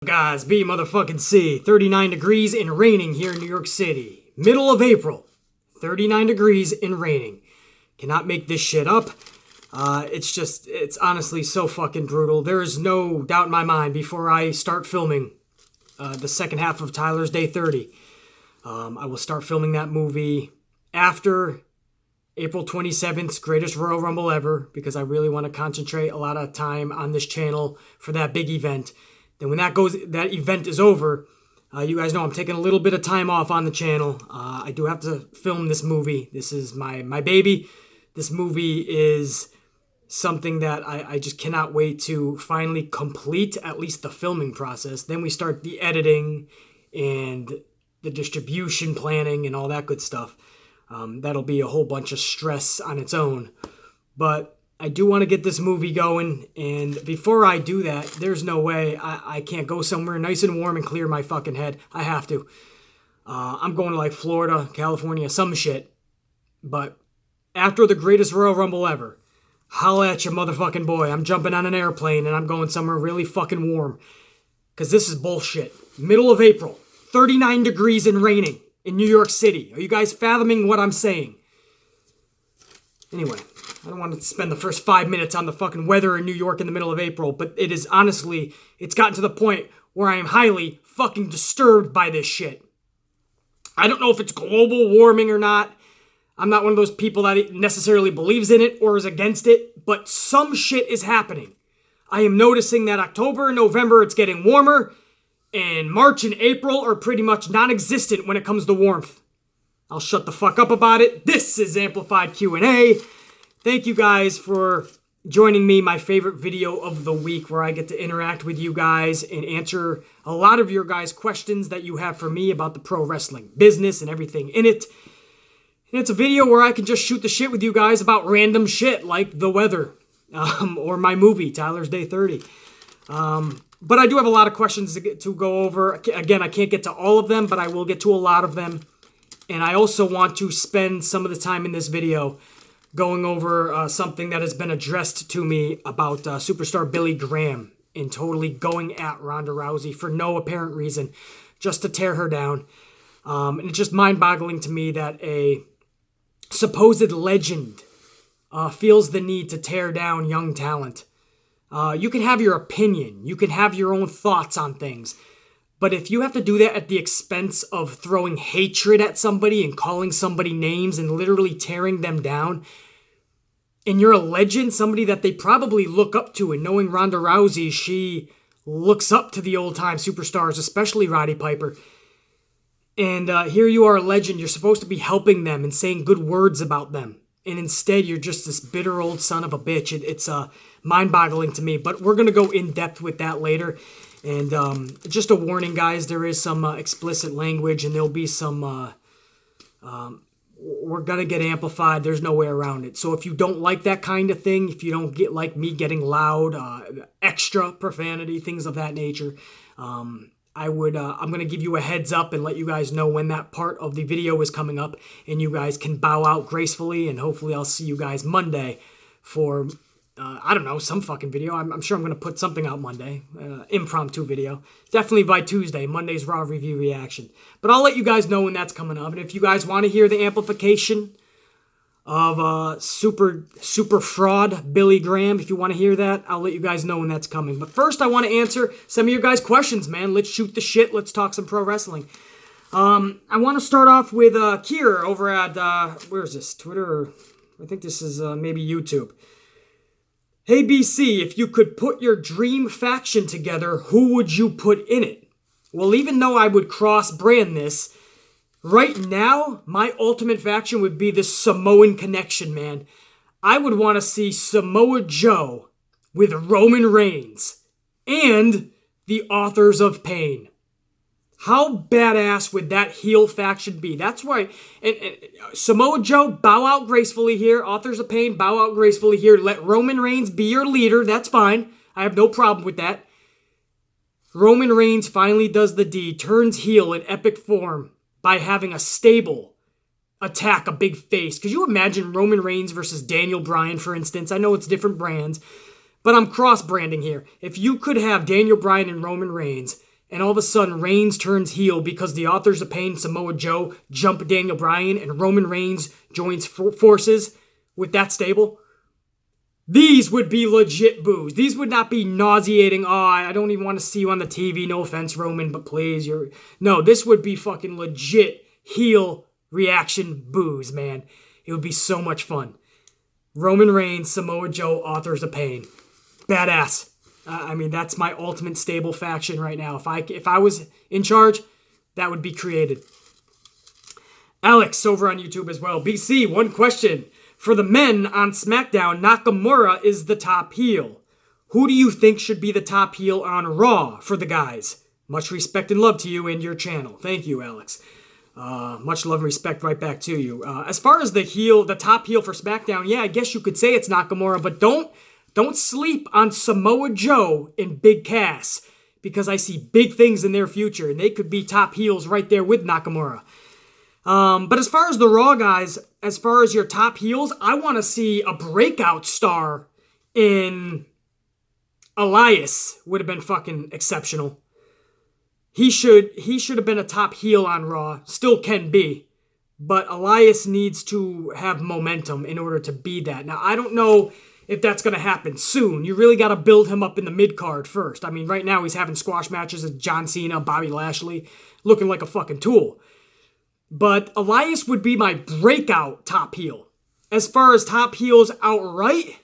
Guys, B motherfucking C. 39 degrees and raining here in New York City. Middle of April. 39 degrees and raining. Cannot make this shit up. It's honestly so fucking brutal. There is no doubt in my mind before I start filming the second half of Tyler's Day 30. I will start filming that movie after April 27th's Greatest Royal Rumble Ever, because I really want to concentrate a lot of time on this channel for that big event. Then when that event is over, you guys know I'm taking a little bit of time off on the channel. I do have to film this movie. This is my baby. This movie is something that I just cannot wait to finally complete, at least the filming process. Then we start the editing and the distribution planning and all that good stuff. That'll be a whole bunch of stress on its own. But I do want to get this movie going, and before I do that, there's no way I can't go somewhere nice and warm and clear my fucking head. I have to. I'm going to like Florida, California, some shit. But after the Greatest Royal Rumble Ever, holla at your motherfucking boy. I'm jumping on an airplane and I'm going somewhere really fucking warm. Because this is bullshit. Middle of April, 39 degrees and raining in New York City. Are you guys fathoming what I'm saying? Anyway, I don't want to spend the first 5 minutes on the fucking weather in New York in the middle of April, but it is honestly, it's gotten to the point where I am highly fucking disturbed by this shit. I don't know if it's global warming or not. I'm not one of those people that necessarily believes in it or is against it, but some shit is happening. I am noticing that October and November it's getting warmer, and March and April are pretty much non-existent when it comes to warmth. I'll shut the fuck up about it. This is Amplified Q&A. Thank you guys for joining me, my favorite video of the week, where I get to interact with you guys and answer a lot of your guys' questions that you have for me about the pro wrestling business and everything in it. And it's a video where I can just shoot the shit with you guys about random shit like the weather or my movie, Tyler's Day 30. But I do have a lot of questions to go over. Again, I can't get to all of them, but I will get to a lot of them. And I also want to spend some of the time in this video going over something that has been addressed to me about superstar Billy Graham and totally going at Ronda Rousey for no apparent reason, just to tear her down. And it's just mind-boggling to me that a supposed legend feels the need to tear down young talent. You can have your opinion. You can have your own thoughts on things. But if you have to do that at the expense of throwing hatred at somebody and calling somebody names and literally tearing them down, and you're a legend, somebody that they probably look up to, and knowing Ronda Rousey, she looks up to the old-time superstars, especially Roddy Piper. And here you are a legend. You're supposed to be helping them and saying good words about them. And instead, you're just this bitter old son of a bitch. It's mind-boggling to me. But we're going to go in-depth with that later. And just a warning, guys, there is some explicit language, and there'll be some, we're going to get amplified. There's no way around it. So if you don't like that kind of thing, if you don't like me getting loud, extra profanity, things of that nature, I'm going to give you a heads up and let you guys know when that part of the video is coming up, and you guys can bow out gracefully, and hopefully I'll see you guys Monday for I don't know, some fucking video. I'm sure I'm going to put something out Monday. Impromptu video. Definitely by Tuesday. Monday's Raw Review Reaction. But I'll let you guys know when that's coming up. And if you guys want to hear the amplification of super fraud Billy Graham, if you want to hear that, I'll let you guys know when that's coming. But first, I want to answer some of your guys' questions, man. Let's shoot the shit. Let's talk some pro wrestling. I want to start off with Kier over at, where is this? Twitter? Or I think this is maybe YouTube. Hey BC, if you could put your dream faction together, who would you put in it? Well, even though I would cross-brand this, right now, my ultimate faction would be the Samoan Connection, man. I would want to see Samoa Joe with Roman Reigns and the Authors of Pain. How badass would that heel faction be? That's right. And Samoa Joe, bow out gracefully here. Authors of Pain, bow out gracefully here. Let Roman Reigns be your leader. That's fine. I have no problem with that. Roman Reigns finally does the deed, turns heel in epic form by having a stable attack a big face. Could you imagine Roman Reigns versus Daniel Bryan, for instance? I know it's different brands, but I'm cross-branding here. If you could have Daniel Bryan and Roman Reigns and all of a sudden Reigns turns heel because the Authors of Pain, Samoa Joe, jump Daniel Bryan, and Roman Reigns joins forces with that stable, these would be legit boos. These would not be nauseating, I don't even want to see you on the TV, no offense, Roman, but please, No, this would be fucking legit heel reaction boos, man. It would be so much fun. Roman Reigns, Samoa Joe, Authors of Pain. Badass. That's my ultimate stable faction right now. If I was in charge, that would be created. Alex over on YouTube as well. BC, one question. For the men on SmackDown, Nakamura is the top heel. Who do you think should be the top heel on Raw for the guys? Much respect and love to you and your channel. Thank you, Alex. Much love and respect right back to you. As far as the top heel for SmackDown, yeah, I guess you could say it's Nakamura, but don't sleep on Samoa Joe and Big Cass, because I see big things in their future, and they could be top heels right there with Nakamura. But as far as the Raw guys, as far as your top heels, I want to see a breakout star in Elias. Would have been fucking exceptional. He should have been a top heel on Raw. Still can be. But Elias needs to have momentum in order to be that. Now, I don't know if that's going to happen soon. You really got to build him up in the mid-card first. Right now he's having squash matches with John Cena, Bobby Lashley, looking like a fucking tool. But Elias would be my breakout top heel. As far as top heels outright,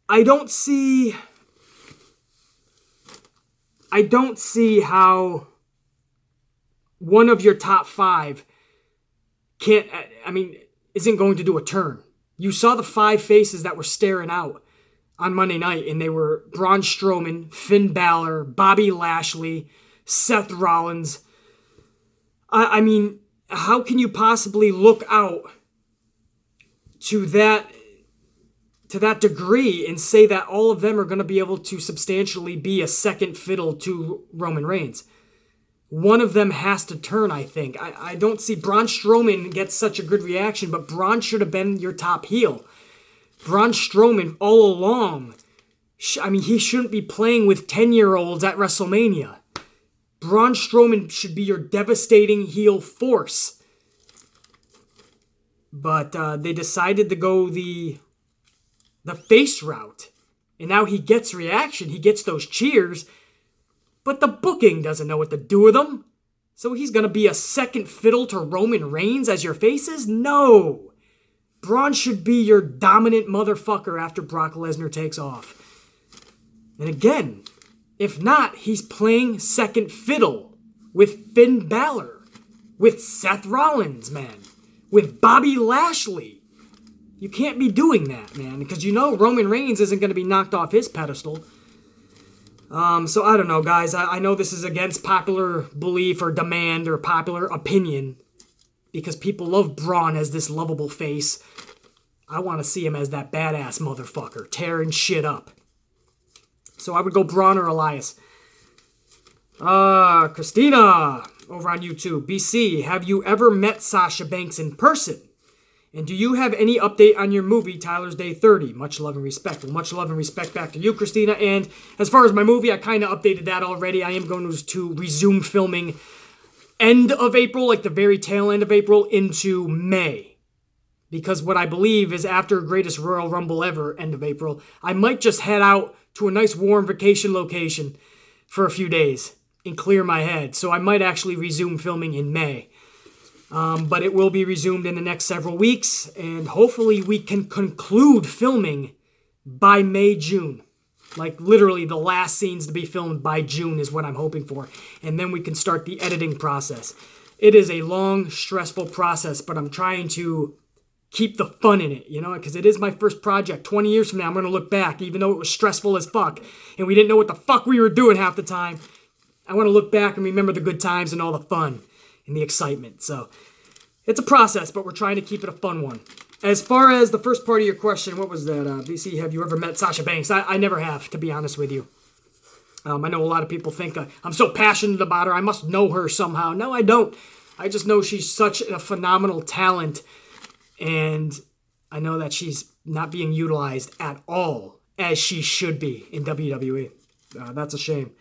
I don't see how one of your top five isn't going to do a turn. You saw the 5 faces that were staring out on Monday night, and they were Braun Strowman, Finn Balor, Bobby Lashley, Seth Rollins. How can you possibly look out to that degree and say that all of them are going to be able to substantially be a second fiddle to Roman Reigns? One of them has to turn, I think. I don't see Braun Strowman get such a good reaction, but Braun should have been your top heel. Braun Strowman all along, he shouldn't be playing with 10-year-olds at WrestleMania. Braun Strowman should be your devastating heel force. But they decided to go the face route. And now he gets reaction. He gets those cheers. But the booking doesn't know what to do with him. So he's going to be a second fiddle to Roman Reigns as your faces? No. Braun should be your dominant motherfucker after Brock Lesnar takes off. And again, if not, he's playing second fiddle with Finn Balor, with Seth Rollins, man, with Bobby Lashley. You can't be doing that, man, because Roman Reigns isn't going to be knocked off his pedestal. So I don't know, guys. I know this is against popular belief or demand or popular opinion, because people love Braun as this lovable face. I want to see him as that badass motherfucker, tearing shit up. So I would go Braun or Elias. Christina, over on YouTube. BC, have you ever met Sasha Banks in person? And do you have any update on your movie, Tyler's Day 30? Much love and respect. Well, much love and respect back to you, Christina. And as far as my movie, I kind of updated that already. I am going to resume filming end of April, like the very tail end of April, into May. Because what I believe is after Greatest Royal Rumble Ever, end of April, I might just head out to a nice warm vacation location for a few days and clear my head. So I might actually resume filming in May. But it will be resumed in the next several weeks, and hopefully we can conclude filming by May, June. Like literally the last scenes to be filmed by June is what I'm hoping for. And then we can start the editing process. It is a long, stressful process, but I'm trying to keep the fun in it, because it is my first project. 20 years from now, I'm going to look back, even though it was stressful as fuck, and we didn't know what the fuck we were doing half the time. I want to look back and remember the good times and all the fun and the excitement. So it's a process, but we're trying to keep it a fun one. As far as the first part of your question, what was that? BC, have you ever met Sasha Banks? I never have, to be honest with you. I know a lot of people think I'm so passionate about her, I must know her somehow. No, I don't. I just know she's such a phenomenal talent, and I know that she's not being utilized at all as she should be in WWE. That's a shame.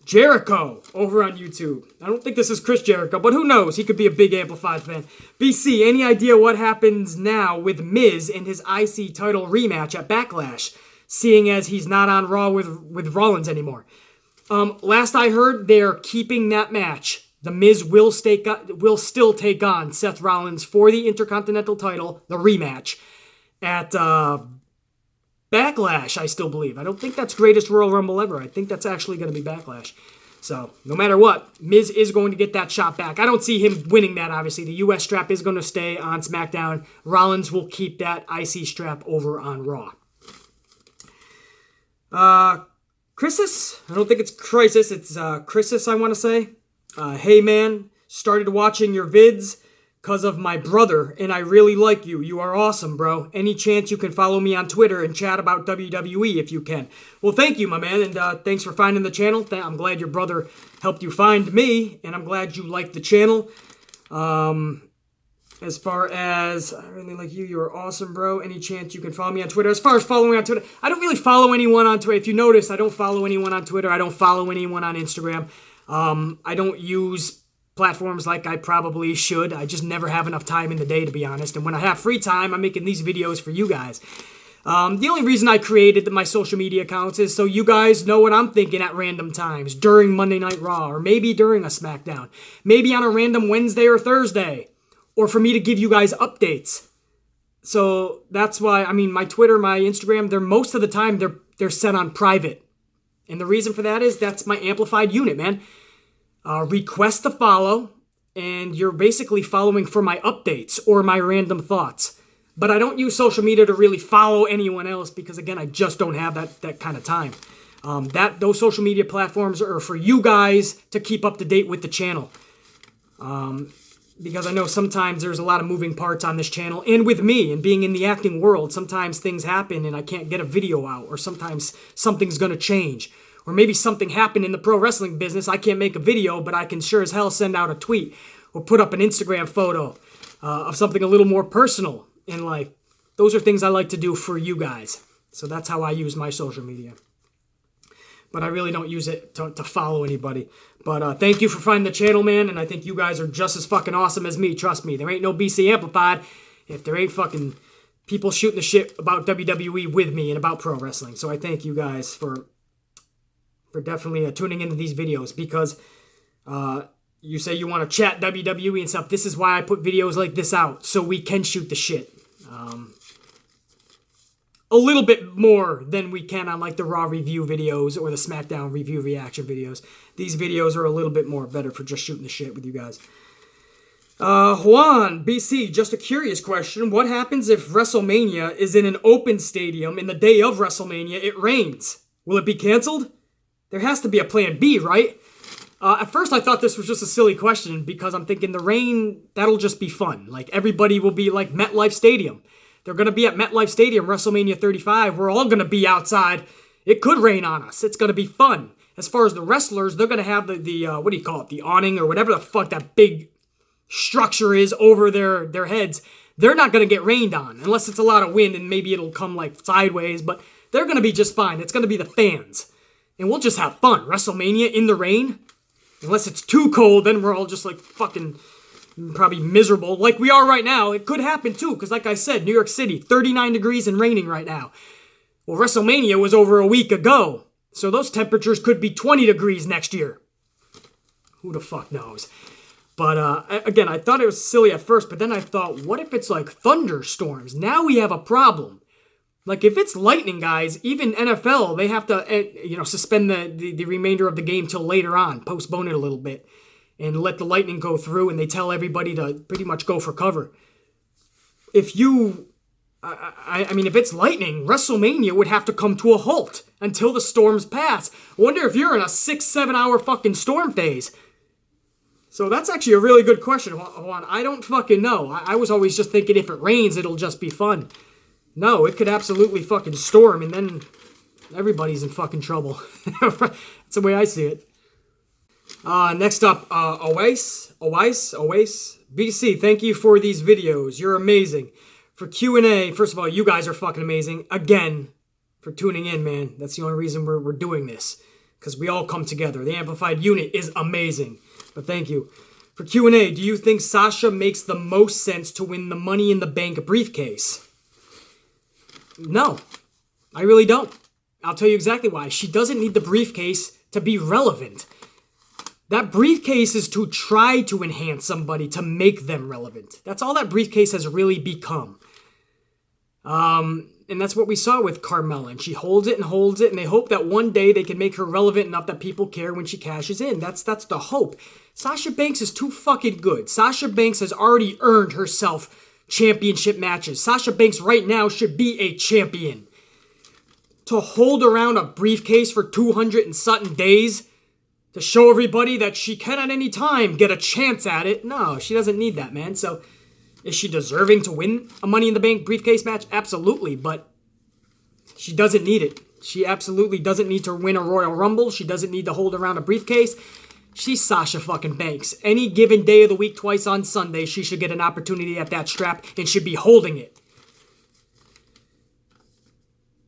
Jericho over on YouTube. I don't think this is Chris Jericho, but who knows? He could be a big Amplified fan. BC, any idea what happens now with Miz in his IC title rematch at Backlash, seeing as he's not on Raw with Rollins anymore? Last I heard, they're keeping that match. The Miz will still take on Seth Rollins for the Intercontinental title, the rematch, at Backlash, I still believe. I don't think that's Greatest Royal Rumble ever. I think that's actually going to be Backlash. So, no matter what, Miz is going to get that shot back. I don't see him winning that, obviously. The U.S. strap is going to stay on SmackDown. Rollins will keep that IC strap over on Raw. Crisis? I don't think it's Crisis. It's Crisis, I want to say. Hey, man, started watching your vids because of my brother, and I really like you. You are awesome, bro. Any chance you can follow me on Twitter and chat about WWE if you can? Well, thank you, my man, and thanks for finding the channel. I'm glad your brother helped you find me, and I'm glad you liked the channel. As far as, I really like you. You are awesome, bro. Any chance you can follow me on Twitter? As far as following on Twitter, I don't really follow anyone on Twitter. If you notice, I don't follow anyone on Twitter. I don't follow anyone on Instagram. I don't use platforms like I probably should. I just never have enough time in the day, to be honest. And when I have free time, I'm making these videos for you guys. The only reason I created my social media accounts is so you guys know what I'm thinking at random times during Monday Night Raw, or maybe during a SmackDown, maybe on a random Wednesday or Thursday, or for me to give you guys updates. So that's why, I mean, my Twitter, my Instagram, most of the time they're set on private. And the reason for that is that's my amplified unit, man. Request to follow, and you're basically following for my updates or my random thoughts. But I don't use social media to really follow anyone else because, again, I just don't have that kind of time. Those social media platforms are for you guys to keep up to date with the channel. Because I know sometimes there's a lot of moving parts on this channel, and with me and being in the acting world, sometimes things happen and I can't get a video out, or sometimes something's going to change. Or maybe something happened in the pro wrestling business. I can't make a video, but I can sure as hell send out a tweet or put up an Instagram photo of something a little more personal in life. Those are things I like to do for you guys. So that's how I use my social media. But I really don't use it to follow anybody. But thank you for finding the channel, man. And I think you guys are just as fucking awesome as me. Trust me. There ain't no BC Amplified if there ain't fucking people shooting the shit about WWE with me and about pro wrestling. So I thank you guys for definitely tuning into these videos, because you say you want to chat WWE and stuff. This is why I put videos like this out, so we can shoot the shit. A little bit more than we can on like the Raw review videos or the SmackDown review reaction videos. These videos are a little bit more better for just shooting the shit with you guys. Juan, BC, just a curious question. What happens if WrestleMania is in an open stadium and the day of WrestleMania it rains? Will it be canceled? There has to be a plan B, right? At first I thought this was just a silly question because I'm thinking the rain, that'll just be fun. Like everybody will be like MetLife Stadium. They're going to be at MetLife Stadium, WrestleMania 35. We're all going to be outside. It could rain on us. It's going to be fun. As far as the wrestlers, they're going to have the what do you call it? The awning or whatever the fuck that big structure is over their heads. They're not going to get rained on unless it's a lot of wind and maybe it'll come like sideways. But they're going to be just fine. It's going to be the fans. And we'll just have fun. WrestleMania in the rain. Unless it's too cold, then we're all just like fucking probably miserable. Like we are right now. It could happen too. Because like I said, New York City, 39 degrees and raining right now. Well, WrestleMania was over a week ago. So those temperatures could be 20 degrees next year. Who the fuck knows? But again, I thought it was silly at first. But then I thought, what if it's like thunderstorms? Now we have a problem. Like, if it's lightning, guys, even NFL, they have to, suspend the remainder of the game till later on, postpone it a little bit, and let the lightning go through, and they tell everybody to pretty much go for cover. If if it's lightning, WrestleMania would have to come to a halt until the storms pass. I wonder if you're in a 6-7 hour fucking storm phase. So that's actually a really good question, Juan. I don't fucking know. I was always just thinking if it rains, it'll just be fun. No, it could absolutely fucking storm, and then everybody's in fucking trouble. That's the way I see it. Next up, Oase. BC, thank you for these videos. You're amazing. For Q&A, first of all, you guys are fucking amazing. Again, for tuning in, man. That's the only reason we're doing this. because we all come together. The Amplified unit is amazing. But thank you. For Q&A, do you think Sasha makes the most sense to win the Money in the Bank briefcase? No, I really don't. I'll tell you exactly why. She doesn't need the briefcase to be relevant. That briefcase is to try to enhance somebody, to make them relevant. That's all that briefcase has really become. And that's what we saw with Carmella. And she holds it, and they hope that one day they can make her relevant enough that people care when she cashes in. That's the hope. Sasha Banks is too fucking good. Sasha Banks has already earned herself championship matches. Sasha Banks right now should be a champion. To hold around a briefcase for 200 and something days to show everybody that she can at any time get a chance at it. No, she doesn't need that, man. So is she deserving to win a Money in the Bank briefcase match? Absolutely, but she doesn't need it. She absolutely doesn't need to win a Royal Rumble. She doesn't need to hold around a briefcase. She's Sasha fucking Banks. Any given day of the week, twice on Sunday, she should get an opportunity at that strap and should be holding it.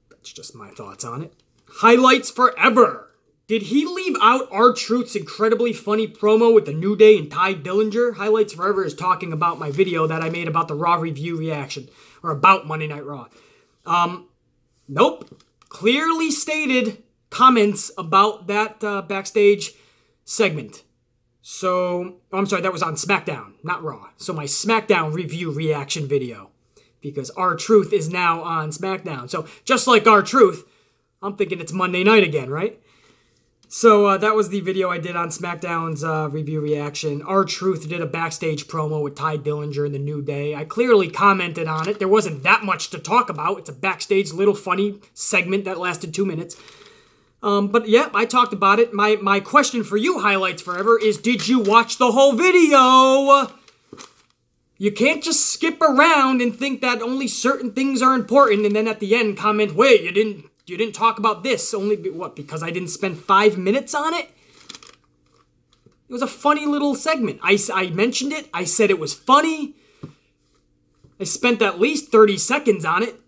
That's just my thoughts on it. Highlights forever. Did he leave out R-Truth's incredibly funny promo with the New Day and Ty Dillinger? Highlights Forever is talking about my video that I made about the Raw review reaction, or about Monday Night Raw. Nope. Clearly stated comments about that backstage segment. So, I'm sorry, that was on SmackDown, not Raw. So my SmackDown review reaction video, because R-Truth is now on SmackDown. So just like R-Truth, I'm thinking it's Monday night again, right? So that was the video I did on SmackDown's review reaction. R-Truth did a backstage promo with Ty Dillinger in the New Day. I clearly commented on it. There wasn't that much to talk about. It's a backstage little funny segment that lasted 2 minutes. But yeah, I talked about it. My question for you, Highlights Forever, is did you watch the whole video? You can't just skip around and think that only certain things are important and then at the end comment, wait, you didn't talk about this. Only, what, because I didn't spend 5 minutes on it? It was a funny little segment. I mentioned it. I said it was funny. I spent at least 30 seconds on it.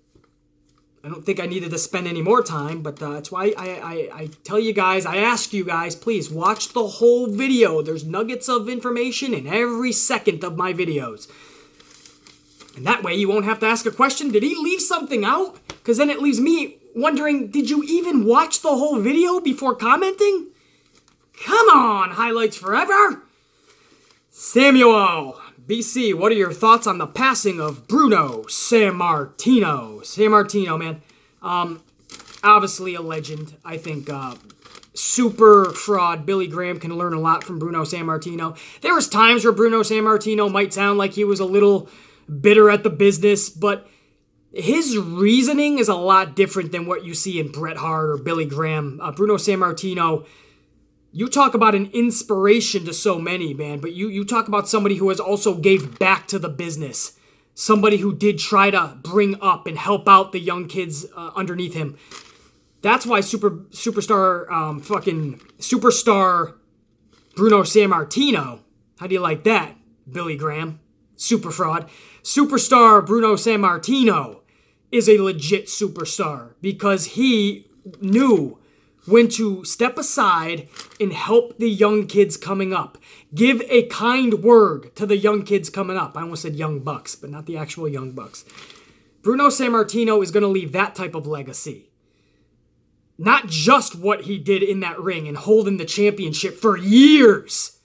I don't think I needed to spend any more time, but that's why I tell you guys, I ask you guys, please watch the whole video. There's nuggets of information in every second of my videos. And that way you won't have to ask a question, did he leave something out? Because then it leaves me wondering, did you even watch the whole video before commenting? Come on, Highlights Forever! Samuel, BC, what are your thoughts on the passing of Bruno Sammartino? Sammartino, man. Obviously a legend. I think super fraud Billy Graham can learn a lot from Bruno Sammartino. There was times where Bruno Sammartino might sound like he was a little bitter at the business, but his reasoning is a lot different than what you see in Bret Hart or Billy Graham. Bruno Sammartino, you talk about an inspiration to so many, man, but you talk about somebody who has also gave back to the business. Somebody who did try to bring up and help out the young kids underneath him. That's why superstar Bruno Sammartino, how do you like that, Billy Graham? Super fraud. Superstar Bruno Sammartino is a legit superstar because he knew when to step aside and help the young kids coming up. Give a kind word to the young kids coming up. I almost said Young Bucks, but not the actual Young Bucks. Bruno Sammartino is going to leave that type of legacy. Not just what he did in that ring and holding the championship for years.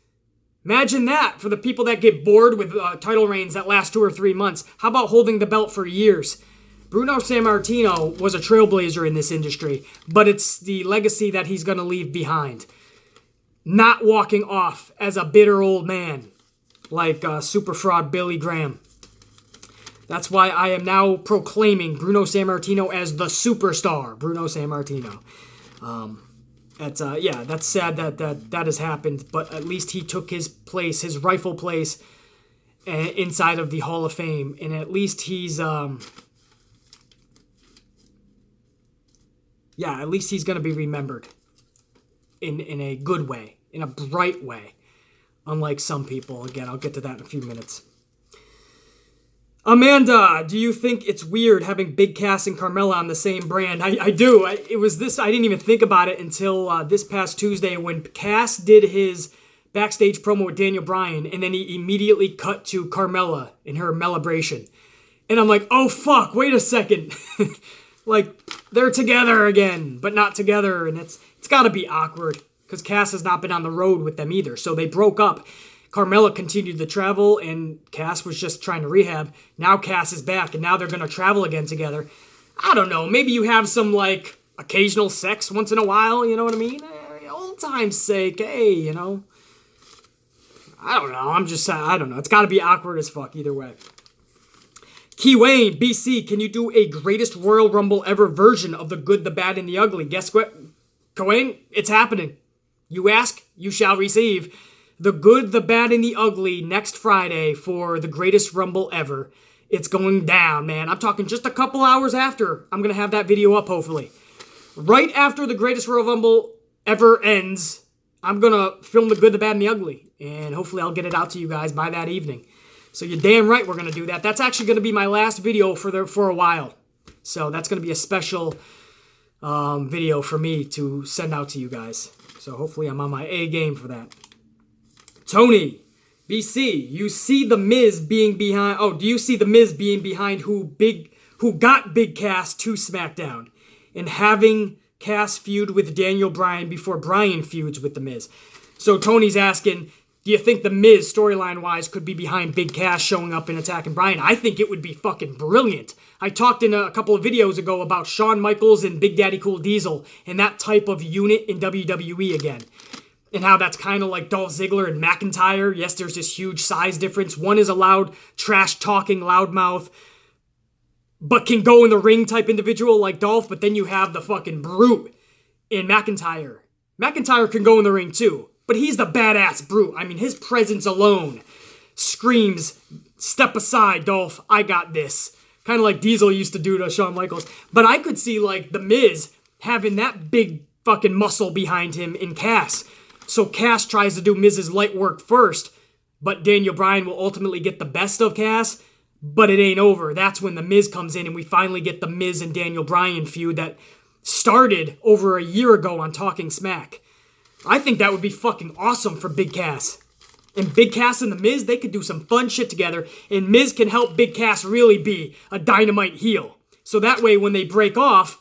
Imagine that for the people that get bored with title reigns that last 2 or 3 months. How about holding the belt for years? Bruno Sammartino was a trailblazer in this industry, but it's the legacy that he's going to leave behind. Not walking off as a bitter old man like super fraud Billy Graham. That's why I am now proclaiming Bruno Sammartino as the superstar Bruno Sammartino. That's sad that has happened, but at least he took his place, his rightful place inside of the Hall of Fame, and at least he's at least he's going to be remembered in a good way, in a bright way, unlike some people. Again, I'll get to that in a few minutes. Amanda, do you think it's weird having Big Cass and Carmella on the same brand? I do. I didn't even think about it until this past Tuesday when Cass did his backstage promo with Daniel Bryan, and then he immediately cut to Carmella in her Mellabration. And I'm like, oh fuck, wait a second. Like, they're together again, but not together, and it's gotta be awkward, because Cass has not been on the road with them either, so they broke up. Carmella continued to travel, and Cass was just trying to rehab. Now Cass is back, and now they're going to travel again together. I don't know. Maybe you have some, like, occasional sex once in a while, you know what I mean? Old time's sake, hey, you know. I don't know. I don't know. It's got to be awkward as fuck either way. Key Wayne, BC, can you do a greatest Royal Rumble ever version of the good, the bad, and the ugly? Guess what? Wayne, it's happening. You ask, you shall receive. The good, the bad, and the ugly next Friday for the greatest Rumble ever. It's going down, man. I'm talking just a couple hours after. I'm going to have that video up, hopefully. Right after the greatest Royal Rumble ever ends, I'm going to film the good, the bad, and the ugly. And hopefully I'll get it out to you guys by that evening. So you're damn right we're going to do that. That's actually going to be my last video for a while. So that's going to be a special video for me to send out to you guys. So hopefully I'm on my A game for that. Tony, BC, you see the Miz being behind... Oh, do you see the Miz being behind who got Big Cass to SmackDown? And having Cass feud with Daniel Bryan before Bryan feuds with the Miz? So Tony's asking, do you think the Miz, storyline-wise, could be behind Big Cass showing up and attacking Bryan? I think it would be fucking brilliant. I talked in a couple of videos ago about Shawn Michaels and Big Daddy Cool Diesel and that type of unit in WWE again. And how that's kind of like Dolph Ziggler and McIntyre. Yes, there's this huge size difference. One is a loud, trash-talking, loudmouth, but can go in the ring type individual like Dolph, but then you have the fucking brute in McIntyre. McIntyre can go in the ring too, but he's the badass brute. I mean, his presence alone screams, step aside, Dolph, I got this. Kind of like Diesel used to do to Shawn Michaels. But I could see like The Miz having that big fucking muscle behind him in Cass. So Cass tries to do Miz's light work first, but Daniel Bryan will ultimately get the best of Cass, but it ain't over. That's when The Miz comes in and we finally get the Miz and Daniel Bryan feud that started over a year ago on Talking Smack. I think that would be fucking awesome for Big Cass. And Big Cass and The Miz, they could do some fun shit together, and Miz can help Big Cass really be a dynamite heel. So that way when they break off,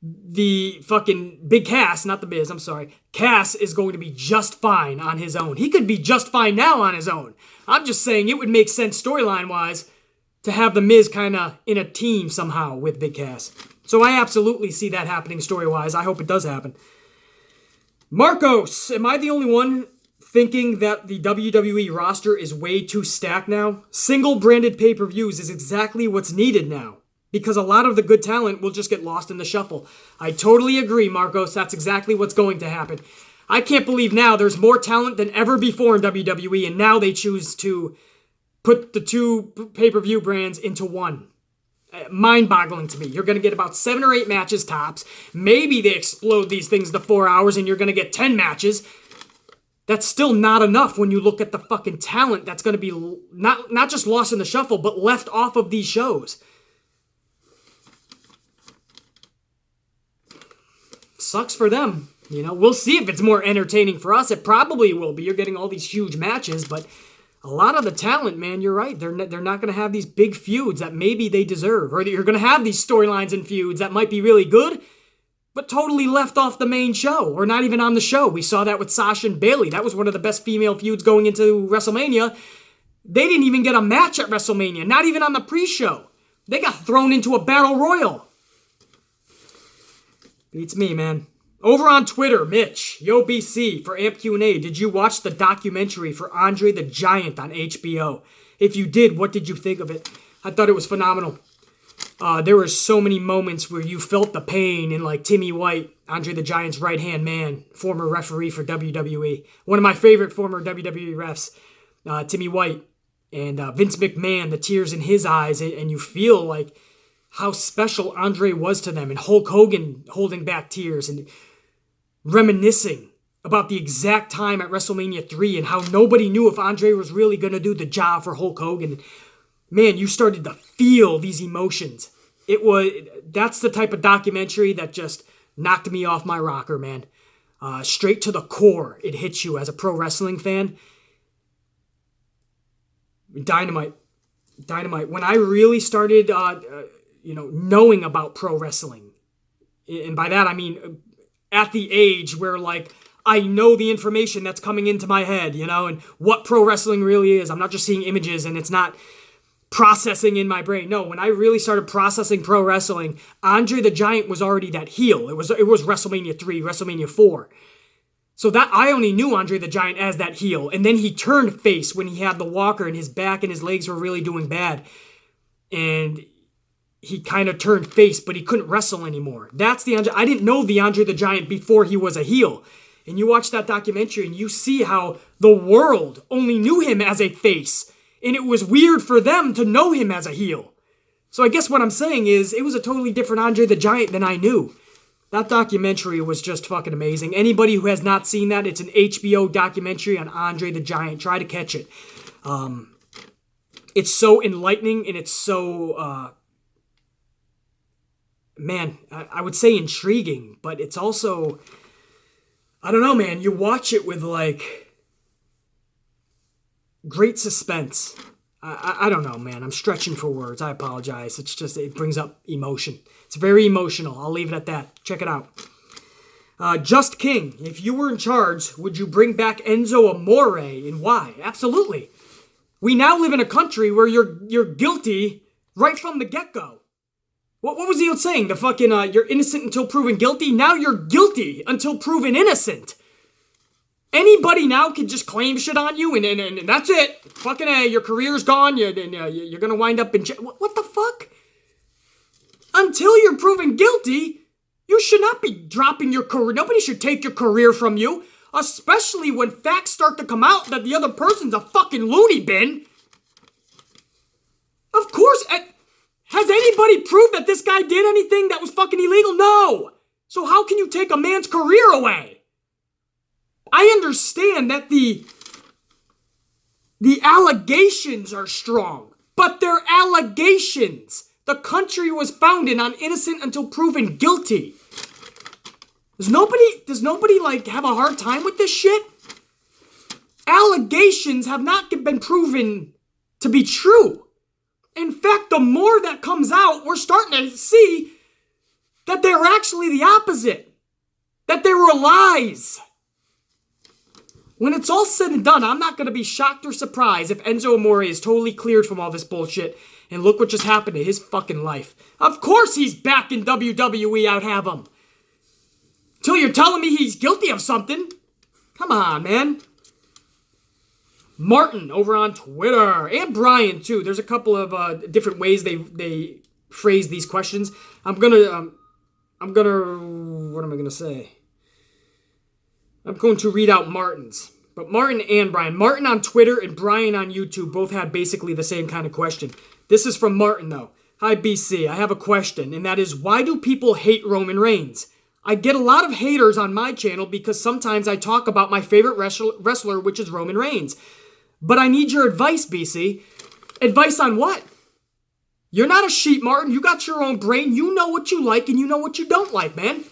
the fucking Big Cass, not The Miz, I'm sorry, Cass is going to be just fine on his own. He could be just fine now on his own. I'm just saying it would make sense storyline-wise to have The Miz kind of in a team somehow with Big Cass. So I absolutely see that happening story-wise. I hope it does happen. Marcos, am I the only one thinking that the WWE roster is way too stacked now? Single-branded pay-per-views is exactly what's needed now, because a lot of the good talent will just get lost in the shuffle. I totally agree, Marcos. That's exactly what's going to happen. I can't believe now there's more talent than ever before in WWE, and now they choose to put the two pay-per-view brands into one. Mind-boggling to me. You're going to get about 7 or 8 matches tops. Maybe they explode these things to 4 hours and you're going to get 10 matches. That's still not enough when you look at the fucking talent that's going to be not just lost in the shuffle, but left off of these shows. Sucks for them. You know, we'll see if it's more entertaining for us. It probably will be. You're getting all these huge matches, but a lot of the talent, man, you're right. They're not going to have these big feuds that maybe they deserve. Or you're going to have these storylines and feuds that might be really good, but totally left off the main show. Or not even on the show. We saw that with Sasha and Bayley. That was one of the best female feuds going into WrestleMania. They didn't even get a match at WrestleMania. Not even on the pre-show. They got thrown into a battle royal. Beats me, man. Over on Twitter, Mitch, Yo BC, for Amp Q&A, did you watch the documentary for Andre the Giant on HBO? If you did, what did you think of it? I thought it was phenomenal. There were so many moments where you felt the pain in, like, Timmy White, Andre the Giant's right-hand man, former referee for WWE. One of my favorite former WWE refs, Timmy White, and Vince McMahon, the tears in his eyes, and you feel, like, how special Andre was to them, and Hulk Hogan holding back tears, and reminiscing about the exact time at WrestleMania 3 and how nobody knew if Andre was really going to do the job for Hulk Hogan. man, you started to feel these emotions. That's the type of documentary that just knocked me off my rocker, man. Straight to the core, it hits you as a pro wrestling fan. Dynamite. When I really started, knowing about pro wrestling, and by that I mean at the age where, like, I know the information that's coming into my head, and what pro wrestling really is. I'm not just seeing images and it's not processing in my brain. No, when I really started processing pro wrestling, Andre the Giant was already that heel. It was WrestleMania 3, WrestleMania 4. So that I only knew Andre the Giant as that heel. And then he turned face when he had the walker and his back and his legs were really doing bad. And he kind of turned face, but he couldn't wrestle anymore. That's the Andre. I didn't know the Andre the Giant before he was a heel. And you watch that documentary and you see how the world only knew him as a face. And it was weird for them to know him as a heel. So I guess what I'm saying is it was a totally different Andre the Giant than I knew. That documentary was just fucking amazing. Anybody who has not seen that, it's an HBO documentary on Andre the Giant. Try to catch it. It's so enlightening and it's so, I would say intriguing, but it's also, I don't know, man. You watch it with, like, great suspense. I don't know, man. I'm stretching for words. I apologize. It's just, it brings up emotion. It's very emotional. I'll leave it at that. Check it out. Just King. If you were in charge, would you bring back Enzo Amore, and why? Absolutely. We now live in a country where you're guilty right from the get-go. What was the old saying? The fucking, you're innocent until proven guilty? Now you're guilty until proven innocent. Anybody now can just claim shit on you and that's it. Fucking your career's gone. You're gonna wind up in jail. What the fuck? Until you're proven guilty, you should not be dropping your career. Nobody should take your career from you. Especially when facts start to come out that the other person's a fucking loony bin. Of course. Has anybody proved that this guy did anything that was fucking illegal? No. So how can you take a man's career away? I understand that the allegations are strong, but they're allegations. The country was founded on innocent until proven guilty. Does nobody like have a hard time with this shit? Allegations have not been proven to be true. In fact, the more that comes out, we're starting to see that they're actually the opposite. That they were lies. When it's all said and done, I'm not going to be shocked or surprised if Enzo Amore is totally cleared from all this bullshit. And look what just happened to his fucking life. Of course he's back in WWE, I'd have him. Till you're telling me he's guilty of something. Come on, man. Martin over on Twitter. And Brian, too. There's a couple of different ways they phrase these questions. What am I going to say? I'm going to read out Martin's. But Martin and Brian. Martin on Twitter and Brian on YouTube both had basically the same kind of question. This is from Martin, though. Hi, BC. I have a question, and that is, why do people hate Roman Reigns? I get a lot of haters on my channel because sometimes I talk about my favorite wrestler, which is Roman Reigns. But I need your advice, BC. Advice on what? You're not a sheep, Martin. You got your own brain. You know what you like and you know what you don't like, man.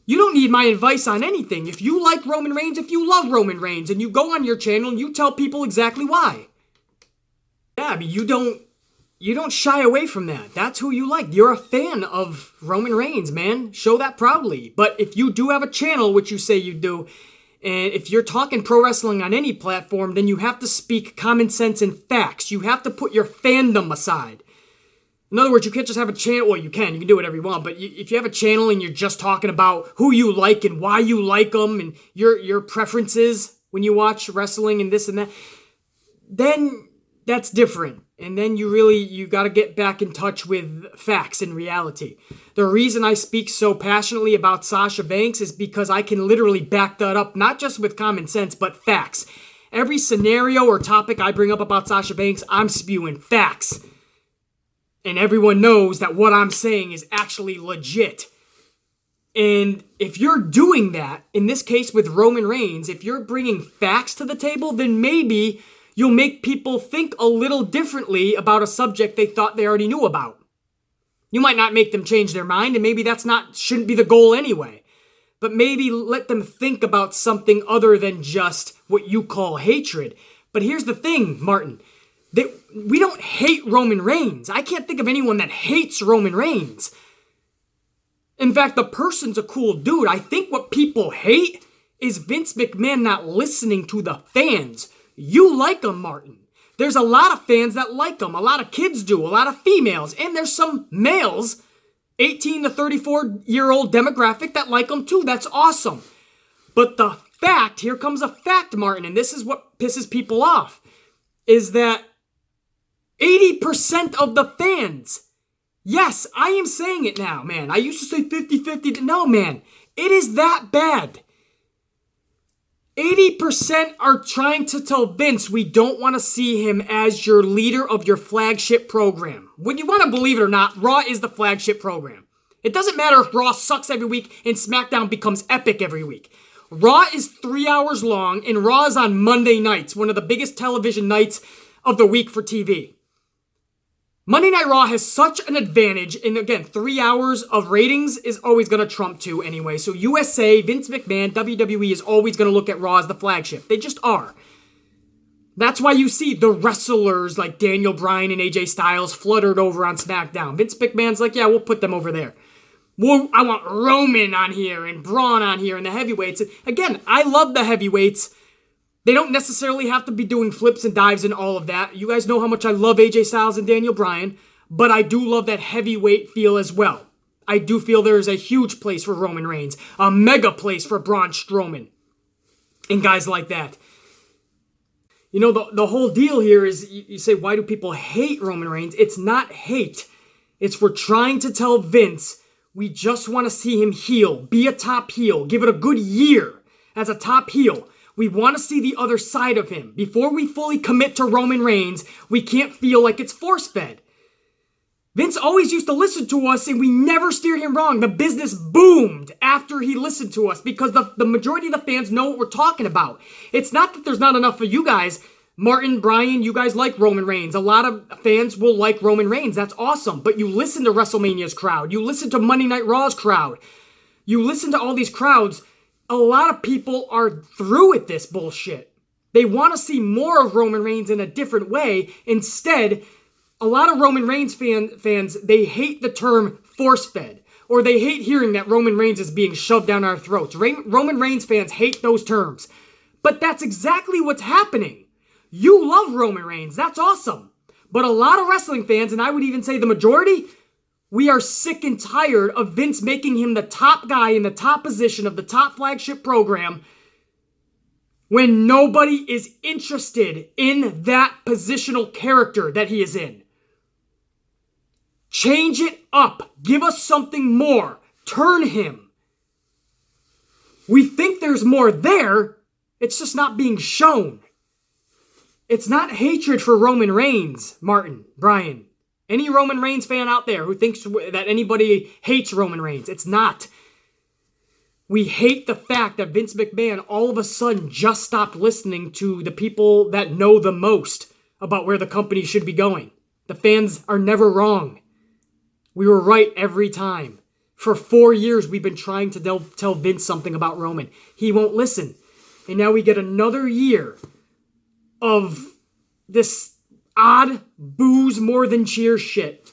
You don't need my advice on anything. If you like Roman Reigns, if you love Roman Reigns, and you go on your channel and you tell people exactly why. Yeah, I mean, you don't shy away from that. That's who you like. You're a fan of Roman Reigns, man. Show that proudly. But if you do have a channel, which you say you do, and if you're talking pro wrestling on any platform, then you have to speak common sense and facts. You have to put your fandom aside. In other words, you can't just have a channel. Well, you can do whatever you want. But if you have a channel and you're just talking about who you like and why you like them and your preferences when you watch wrestling and this and that, then that's different. And then you got to get back in touch with facts and reality. The reason I speak so passionately about Sasha Banks is because I can literally back that up, not just with common sense, but facts. Every scenario or topic I bring up about Sasha Banks, I'm spewing facts. And everyone knows that what I'm saying is actually legit. And if you're doing that, in this case with Roman Reigns, if you're bringing facts to the table, then maybe You'll make people think a little differently about a subject they thought they already knew about. You might not make them change their mind, and maybe shouldn't be the goal anyway. But maybe let them think about something other than just what you call hatred. But here's the thing, Martin. We don't hate Roman Reigns. I can't think of anyone that hates Roman Reigns. In fact, the person's a cool dude. I think what people hate is Vince McMahon not listening to the fans. You like him, Martin. There's a lot of fans that like him. A lot of kids do. A lot of females. And there's some males, 18 to 34-year-old demographic, that like him too. That's awesome. But the fact, here comes a fact, Martin, and this is what pisses people off, is that 80% of the fans, yes, I am saying it now, man. I used to say 50-50. No, man. It is that bad. 80% are trying to tell Vince we don't want to see him as your leader of your flagship program. When you want to believe it or not, Raw is the flagship program. It doesn't matter if Raw sucks every week and SmackDown becomes epic every week. Raw is 3 hours long, and Raw is on Monday nights, one of the biggest television nights of the week for TV. Monday Night Raw has such an advantage, and again, 3 hours of ratings is always going to trump 2 anyway. So USA, Vince McMahon, WWE is always going to look at Raw as the flagship. They just are. That's why you see the wrestlers like Daniel Bryan and AJ Styles fluttered over on SmackDown. Vince McMahon's like, yeah, we'll put them over there. Well, I want Roman on here and Braun on here and the heavyweights. Again, I love the heavyweights. They don't necessarily have to be doing flips and dives and all of that. You guys know how much I love AJ Styles and Daniel Bryan, but I do love that heavyweight feel as well. I do feel there is a huge place for Roman Reigns, a mega place for Braun Strowman, and guys like that. You know, the whole deal here is, you say, why do people hate Roman Reigns? It's not hate. It's we're trying to tell Vince we just want to see him heel, be a top heel, give it a good year as a top heel. We want to see the other side of him. Before we fully commit to Roman Reigns, we can't feel like it's force-fed. Vince always used to listen to us, and we never steered him wrong. The business boomed after he listened to us because the majority of the fans know what we're talking about. It's not that there's not enough for you guys. Martin, Brian, you guys like Roman Reigns. A lot of fans will like Roman Reigns. That's awesome. But you listen to WrestleMania's crowd. You listen to Monday Night Raw's crowd. You listen to all these crowds. A lot of people are through with this bullshit. They want to see more of Roman Reigns in a different way. Instead, a lot of Roman Reigns fans, they hate the term force-fed. Or they hate hearing that Roman Reigns is being shoved down our throats. Roman Reigns fans hate those terms. But that's exactly what's happening. You love Roman Reigns. That's awesome. But a lot of wrestling fans, and I would even say the majority, we are sick and tired of Vince making him the top guy in the top position of the top flagship program when nobody is interested in that positional character that he is in. Change it up. Give us something more. Turn him. We think there's more there. It's just not being shown. It's not hatred for Roman Reigns, Martin, Brian. Any Roman Reigns fan out there who thinks that anybody hates Roman Reigns, it's not. We hate the fact that Vince McMahon all of a sudden just stopped listening to the people that know the most about where the company should be going. The fans are never wrong. We were right every time. For 4 years, we've been trying to tell Vince something about Roman. He won't listen. And now we get another year of this odd booze more than cheers shit.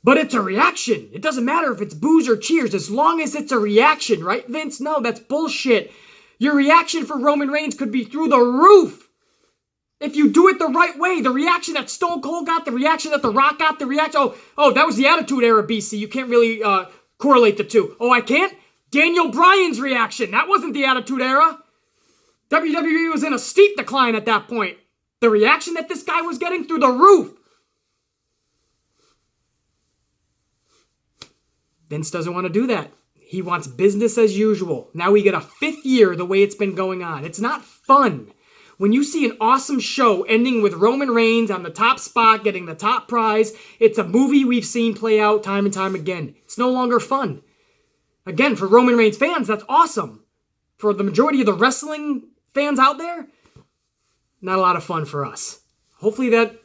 But it's a reaction. It doesn't matter if it's booze or cheers as long as it's a reaction, right, Vince? No, that's bullshit. Your reaction for Roman Reigns could be through the roof if you do it the right way. The reaction that Stone Cold got, the reaction that The Rock got, the reaction... Oh, that was the Attitude Era, BC. You can't really correlate the two. Oh, I can't? Daniel Bryan's reaction. That wasn't the Attitude Era. WWE was in a steep decline at that point. The reaction that this guy was getting through the roof. Vince doesn't want to do that. He wants business as usual. Now we get a 5th year the way it's been going on. It's not fun. When you see an awesome show ending with Roman Reigns on the top spot, getting the top prize, it's a movie we've seen play out time and time again. It's no longer fun. Again, for Roman Reigns fans, that's awesome. For the majority of the wrestling fans out there, not a lot of fun for us. Hopefully that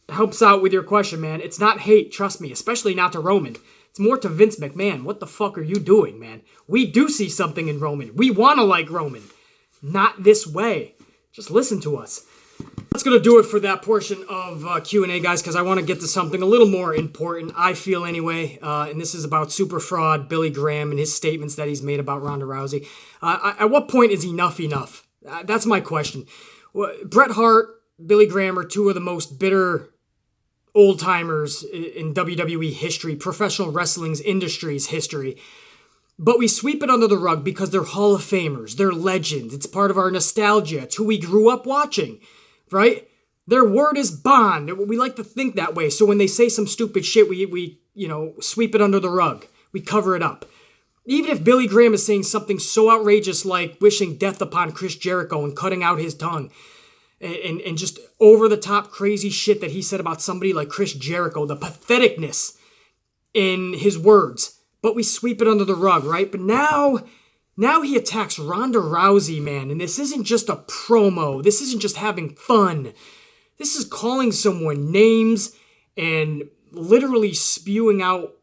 helps out with your question, man. It's not hate, trust me, especially not to Roman. It's more to Vince McMahon. What the fuck are you doing, man? We do see something in Roman. We want to like Roman. Not this way. Just listen to us. That's going to do it for that portion of Q&A, guys, because I want to get to something a little more important, I feel anyway, and this is about super fraud Billy Graham and his statements that he's made about Ronda Rousey. At what point is enough enough? That's my question. Bret Hart, Billy Graham are two of the most bitter old-timers in WWE history, professional wrestling's industry's history. But we sweep it under the rug because they're Hall of Famers. They're legends. It's part of our nostalgia. It's who we grew up watching, right? Their word is bond. We like to think that way. So when they say some stupid shit, we sweep it under the rug. We cover it up. Even if Billy Graham is saying something so outrageous like wishing death upon Chris Jericho and cutting out his tongue, and just over-the-top crazy shit that he said about somebody like Chris Jericho, the patheticness in his words. But we sweep it under the rug, right? But now he attacks Ronda Rousey, man. And this isn't just a promo. This isn't just having fun. This is calling someone names and literally spewing out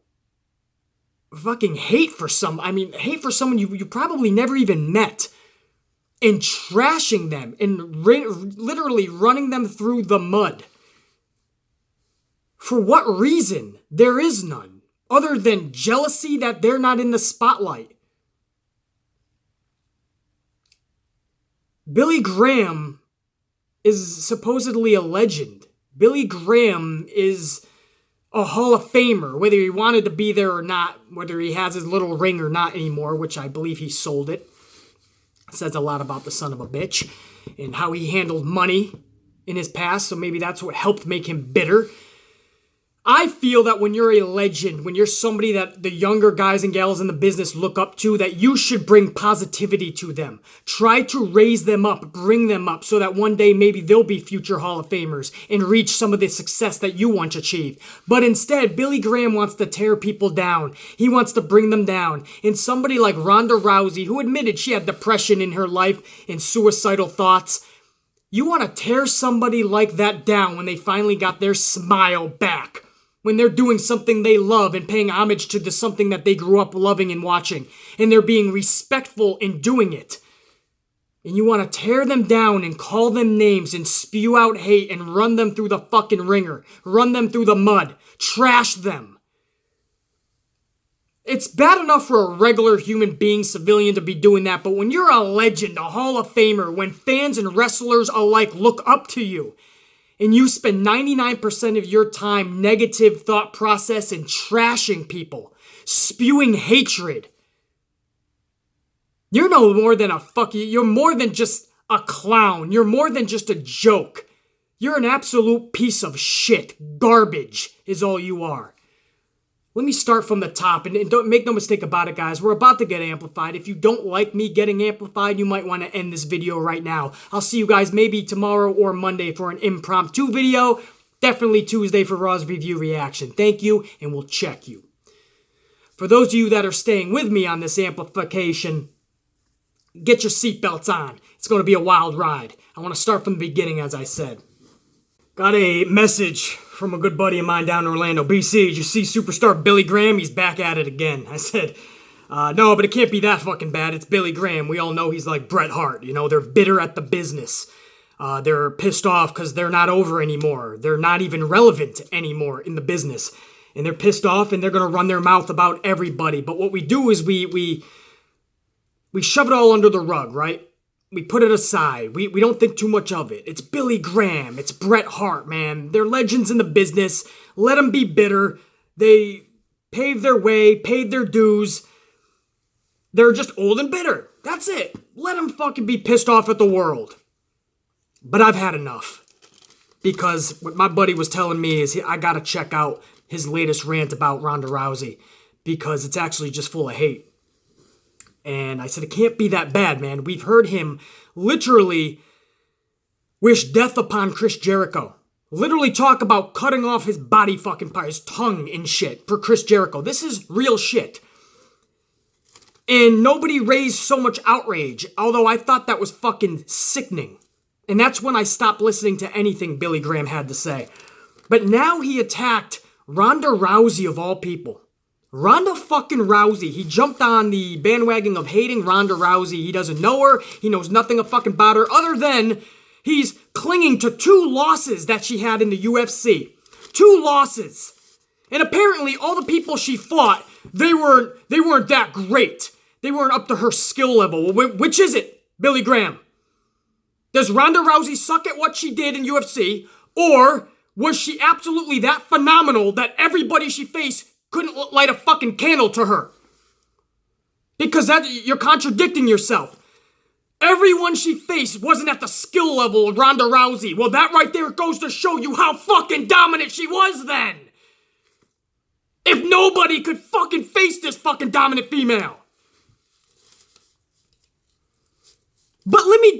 fucking hate for someone you probably never even met. And trashing them and literally running them through the mud. For what reason? There is none. Other than jealousy that they're not in the spotlight. Billy Graham is supposedly a legend. Billy Graham is a Hall of Famer, whether he wanted to be there or not, whether he has his little ring or not anymore, which I believe he sold it. Says a lot about the son of a bitch and how he handled money in his past, so maybe that's what helped make him bitter. I feel that when you're a legend, when you're somebody that the younger guys and gals in the business look up to, that you should bring positivity to them. Try to raise them up, bring them up, so that one day maybe they'll be future Hall of Famers and reach some of the success that you want to achieve. But instead, Billy Graham wants to tear people down. He wants to bring them down. And somebody like Ronda Rousey, who admitted she had depression in her life and suicidal thoughts, you want to tear somebody like that down when they finally got their smile back. When they're doing something they love and paying homage to something that they grew up loving and watching. And they're being respectful in doing it. And you want to tear them down and call them names and spew out hate and run them through the fucking ringer. Run them through the mud. Trash them. It's bad enough for a regular human being, civilian, to be doing that. But when you're a legend, a Hall of Famer, when fans and wrestlers alike look up to you, and you spend 99% of your time negative thought process and trashing people, spewing hatred. You're no more than you're more than just a clown. You're more than just a joke. You're an absolute piece of shit. Garbage is all you are. Let me start from the top, and don't make no mistake about it, guys. We're about to get amplified. If you don't like me getting amplified, you might want to end this video right now. I'll see you guys maybe tomorrow or Monday for an impromptu video. Definitely Tuesday for Raw's review reaction. Thank you, and we'll check you. For those of you that are staying with me on this amplification, get your seatbelts on. It's going to be a wild ride. I want to start from the beginning, as I said. Got a message from a good buddy of mine down in Orlando. BC, did you see superstar Billy Graham? He's back at it again. I said, no, but it can't be that fucking bad. It's Billy Graham. We all know he's like Bret Hart. You know, they're bitter at the business. They're pissed off because they're not over anymore. They're not even relevant anymore in the business. And they're pissed off and they're going to run their mouth about everybody. But what we do is we shove it all under the rug, right? We put it aside. We don't think too much of it. It's Billy Graham. It's Bret Hart, man. They're legends in the business. Let them be bitter. They paved their way, paid their dues. They're just old and bitter. That's it. Let them fucking be pissed off at the world. But I've had enough. Because what my buddy was telling me is I gotta check out his latest rant about Ronda Rousey. Because it's actually just full of hate. And I said, it can't be that bad, man. We've heard him literally wish death upon Chris Jericho. Literally talk about cutting off his body fucking part, his tongue and shit for Chris Jericho. This is real shit. And nobody raised so much outrage, although I thought that was fucking sickening. And that's when I stopped listening to anything Billy Graham had to say. But now he attacked Ronda Rousey of all people. Ronda fucking Rousey. He jumped on the bandwagon of hating Ronda Rousey. He doesn't know her. He knows nothing fucking about her other than he's clinging to 2 losses that she had in the UFC. 2 losses. And apparently all the people she fought, they weren't that great. They weren't up to her skill level. Which is it, Billy Graham? Does Ronda Rousey suck at what she did in UFC? Or was she absolutely that phenomenal that everybody she faced couldn't light a fucking candle to her? Because you're contradicting yourself. Everyone she faced wasn't at the skill level of Ronda Rousey. Well, that right there goes to show you how fucking dominant she was then. If nobody could fucking face this fucking dominant female. But let me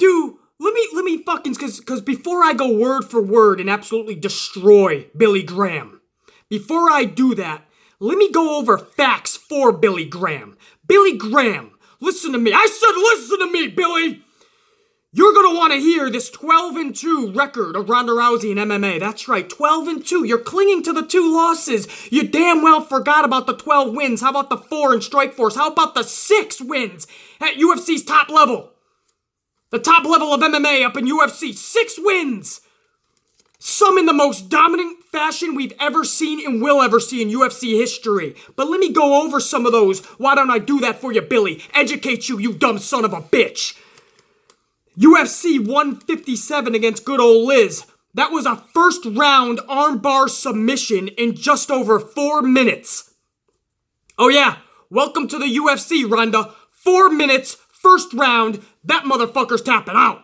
fucking, cause before I go word for word and absolutely destroy Billy Graham, before I do that, let me go over facts for Billy Graham. Billy Graham, listen to me. I said listen to me, Billy. You're gonna want to hear this 12-2 record of Ronda Rousey in MMA. That's right, 12-2. You're clinging to the 2 losses. You damn well forgot about the 12 wins. How about the 4 in Strikeforce? How about the 6 wins at UFC's top level? The top level of MMA up in UFC. 6 wins. Some in the most dominant fashion we've ever seen and will ever see in UFC history. But let me go over some of those. Why don't I do that for you, Billy? Educate you, you dumb son of a bitch. UFC 157 against good old Liz. That was a first round armbar submission in just over 4 minutes. Oh yeah, welcome to the UFC, Ronda. 4 minutes, first round, that motherfucker's tapping out.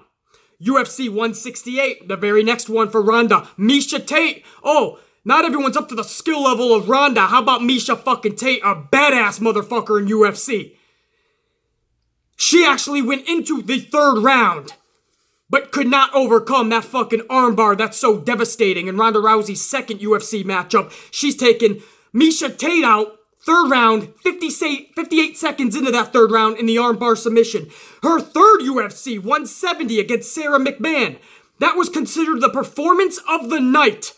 UFC 168, the very next one for Ronda. Miesha Tate. Oh, not everyone's up to the skill level of Ronda. How about Miesha fucking Tate, a badass motherfucker in UFC? She actually went into the 3rd round, but could not overcome that fucking armbar that's so devastating. In Ronda Rousey's 2nd UFC matchup, she's taken Miesha Tate out, 3rd round, 58 seconds into that 3rd round in the armbar submission. Her 3rd UFC 170 against Sarah McMahon. That was considered the performance of the night.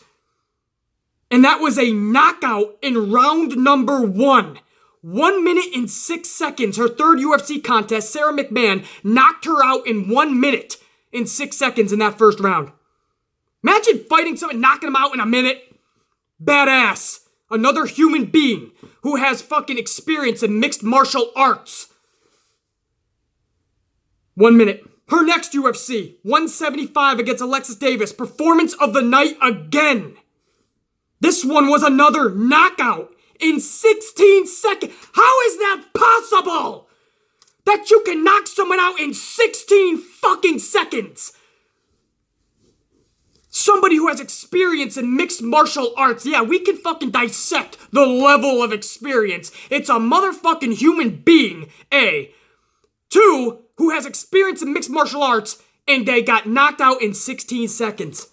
And that was a knockout in round number 1. 1 minute and 6 seconds, her 3rd UFC contest, Sarah McMahon knocked her out in 1 minute and 6 seconds in that 1st round. Imagine fighting someone, knocking them out in a minute. Badass. Another human being who has fucking experience in mixed martial arts. 1 minute. Her next UFC, 175 against Alexis Davis. Performance of the night again. This one was another knockout in 16 seconds. How is that possible? That you can knock someone out in 16 fucking seconds. Somebody who has experience in mixed martial arts. Yeah, we can fucking dissect the level of experience. It's a motherfucking human being, A. 2, who has experience in mixed martial arts, and they got knocked out in 16 seconds.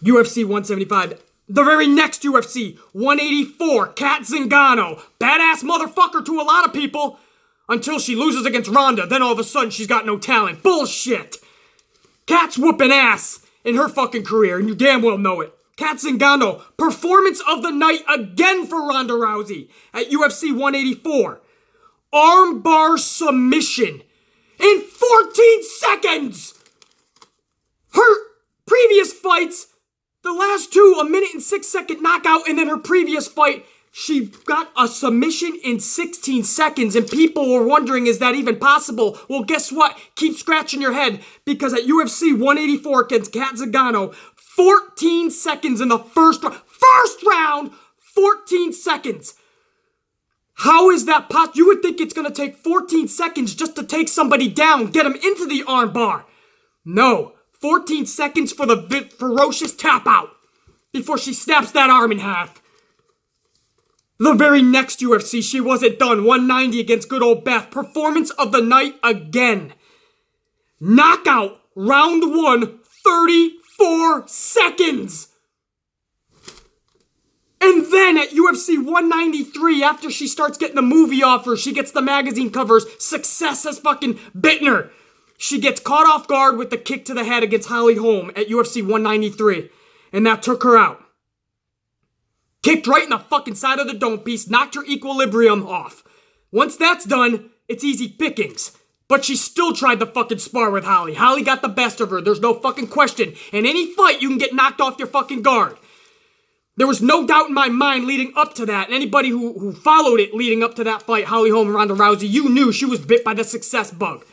UFC 175. The very next UFC, 184, Kat Zingano. Badass motherfucker to a lot of people. Until she loses against Ronda, then all of a sudden she's got no talent. Bullshit. Kat's whooping ass in her fucking career, and you damn well know it. Kat Zingano, performance of the night again for Ronda Rousey at UFC 184. Armbar submission in 14 seconds. Her previous fights, the last 2, a minute and 6 second knockout, and then her previous fight, she got a submission in 16 seconds, and people were wondering, is that even possible? Well, guess what? Keep scratching your head, because at UFC 184 against Kat Zingano, 14 seconds in the first round, 14 seconds. How is that possible? You would think it's going to take 14 seconds just to take somebody down, get him into the armbar. No, 14 seconds for the ferocious tap out before she snaps that arm in half. The very next UFC, she wasn't done. 190 against good old Beth. Performance of the night again. Knockout, round 1, 34 seconds. And then at UFC 193, after she starts getting the movie offers, she gets the magazine covers, success has fucking bitten her. She gets caught off guard with the kick to the head against Holly Holm at UFC 193. And that took her out. Kicked right in the fucking side of the dome piece, knocked her equilibrium off. Once that's done, it's easy pickings. But she still tried to fucking spar with Holly. Holly got the best of her. There's no fucking question. In any fight, you can get knocked off your fucking guard. There was no doubt in my mind leading up to that. And anybody who followed it leading up to that fight, Holly Holm and Ronda Rousey, you knew she was bit by the success bug.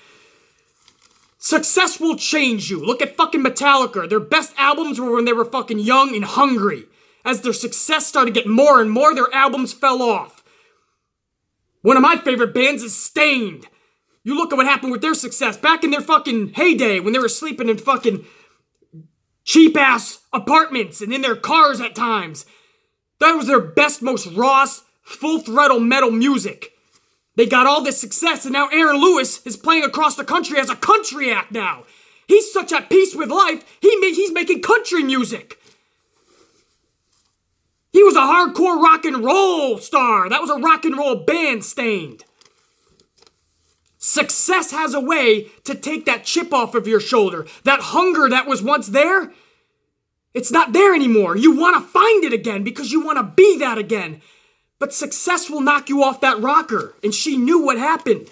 Success will change you. Look at fucking Metallica. Their best albums were when they were fucking young and hungry. As their success started to get more and more, their albums fell off. One of my favorite bands is Stained. You look at what happened with their success back in their fucking heyday when they were sleeping in fucking cheap-ass apartments and in their cars at times. That was their best, most raw, full-throttle metal music. They got all this success, and now Aaron Lewis is playing across the country as a country act now. He's such at peace with life, he's making country music. He was a hardcore rock and roll star. That was a rock and roll band, Stained. Success has a way to take that chip off of your shoulder. That hunger that was once there, it's not there anymore. You want to find it again because you want to be that again. But success will knock you off that rocker, and she knew what happened.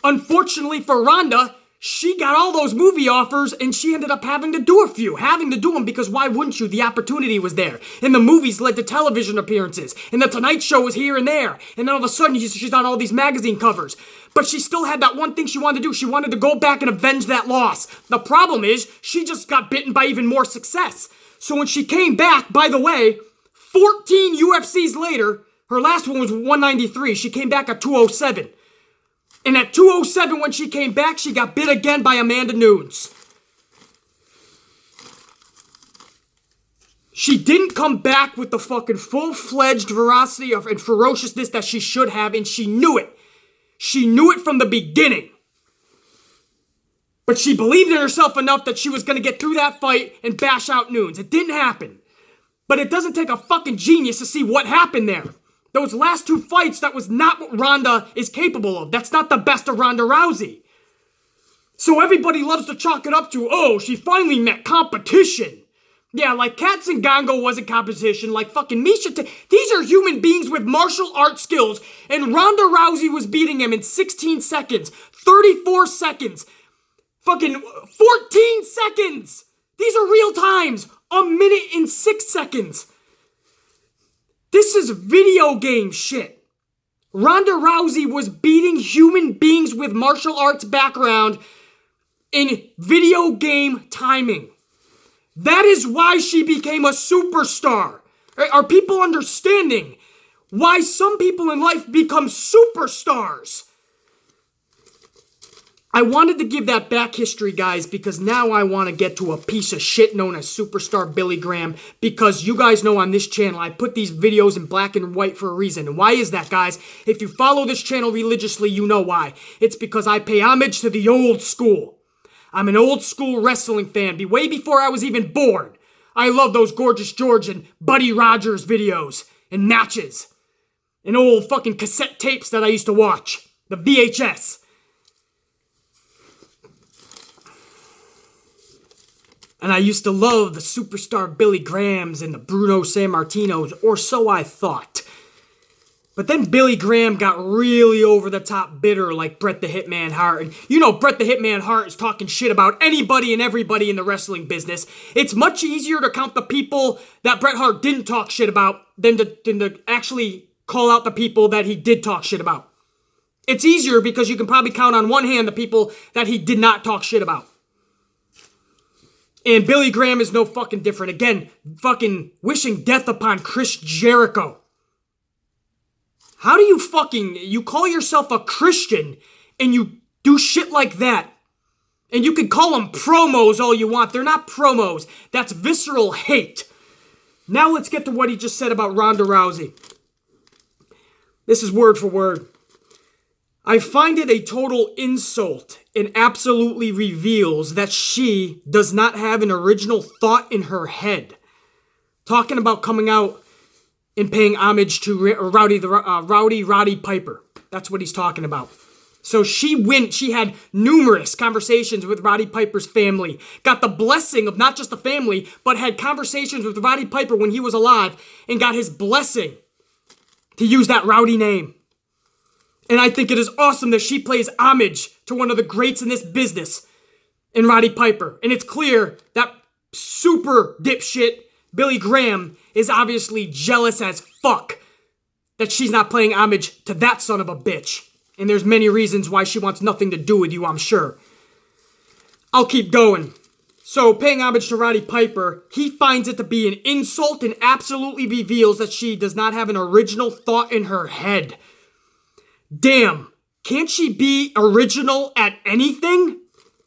Unfortunately for Ronda, she got all those movie offers, and she ended up having to do a few. Having to do them because why wouldn't you? The opportunity was there. And the movies led to television appearances. And the Tonight Show was here and there. And then all of a sudden, she's on all these magazine covers. But she still had that one thing she wanted to do. She wanted to go back and avenge that loss. The problem is, she just got bitten by even more success. So when she came back, by the way, 14 UFCs later, her last one was 193. She came back at 207. And at 207, when she came back, she got bit again by Amanda Nunes. She didn't come back with the fucking full-fledged veracity and ferociousness that she should have, and she knew it. She knew it from the beginning. But she believed in herself enough that she was going to get through that fight and bash out Nunes. It didn't happen. But it doesn't take a fucking genius to see what happened there. Those last two fights, that was not what Ronda is capable of. That's not the best of Ronda Rousey. So everybody loves to chalk it up to, oh, she finally met competition. Yeah, like Kat Zingano wasn't competition, like fucking Misha. These are human beings with martial arts skills, and Ronda Rousey was beating him in 16 seconds, 34 seconds, fucking 14 seconds. These are real times. A minute and 6 seconds. This is video game shit. Ronda Rousey was beating human beings with martial arts background in video game timing. That is why she became a superstar. Are people understanding why some people in life become superstars? I wanted to give that back history, guys, because now I want to get to a piece of shit known as Superstar Billy Graham, because you guys know on this channel, I put these videos in black and white for a reason. And why is that, guys? If you follow this channel religiously, you know why. It's because I pay homage to the old school. I'm an old school wrestling fan, way before I was even born. I love those Gorgeous George and Buddy Rogers videos and matches and old fucking cassette tapes that I used to watch. The VHS. And I used to love the Superstar Billy Grahams and the Bruno Sammartinos, or so I thought. But then Billy Graham got really over the top bitter like Bret the Hitman Hart. And you know Bret the Hitman Hart is talking shit about anybody and everybody in the wrestling business. It's much easier to count the people that Bret Hart didn't talk shit about than to actually call out the people that he did talk shit about. It's easier because you can probably count on one hand the people that he did not talk shit about. And Billy Graham is no fucking different. Again, fucking wishing death upon Chris Jericho. How do you call yourself a Christian and you do shit like that? And you can call them promos all you want. They're not promos. That's visceral hate. Now let's get to what he just said about Ronda Rousey. This is word for word. I find it a total insult and absolutely reveals that she does not have an original thought in her head. Talking about coming out and paying homage to Roddy Piper. That's what he's talking about. So she had numerous conversations with Roddy Piper's family, got the blessing of not just the family, but had conversations with Roddy Piper when he was alive and got his blessing to use that rowdy name. And I think it is awesome that she plays homage to one of the greats in this business, in Roddy Piper. And it's clear that super dipshit Billy Graham is obviously jealous as fuck that she's not paying homage to that son of a bitch. And there's many reasons why she wants nothing to do with you, I'm sure. I'll keep going. So, paying homage to Roddy Piper, he finds it to be an insult and absolutely reveals that she does not have an original thought in her head. Damn, can't she be original at anything?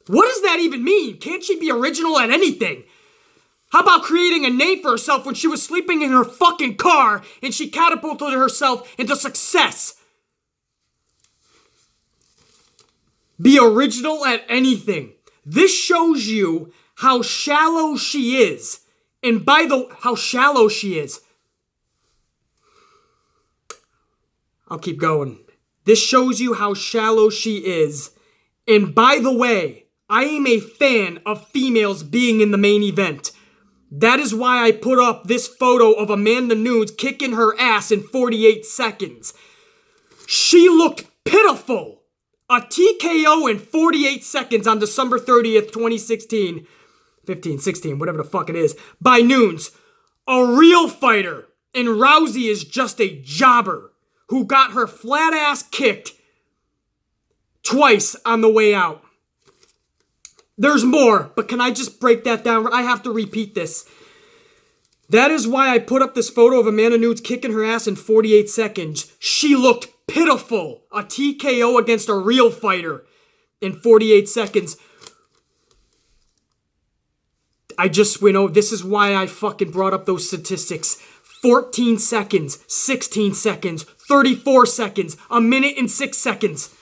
What does that even mean? Can't she be original at anything? How about creating a name for herself when she was sleeping in her fucking car and she catapulted herself into success? Be original at anything. This shows you how shallow she is. And how shallow she is. I'll keep going. This shows you how shallow she is. And by the way, I am a fan of females being in the main event. That is why I put up this photo of Amanda Nunes kicking her ass in 48 seconds. She looked pitiful. A TKO in 48 seconds on December 30th, 2016. 15, 16, whatever the fuck it is. By Nunes. A real fighter. And Rousey is just a jobber who got her flat ass kicked twice on the way out. There's more, but can I just break that down? I have to repeat this. That is why I put up this photo of Amanda Nunes kicking her ass in 48 seconds. She looked pitiful. A TKO against a real fighter in 48 seconds. I just went over. This is why I fucking brought up those statistics. 14 seconds, 16 seconds, 34 seconds, a minute and 6 seconds.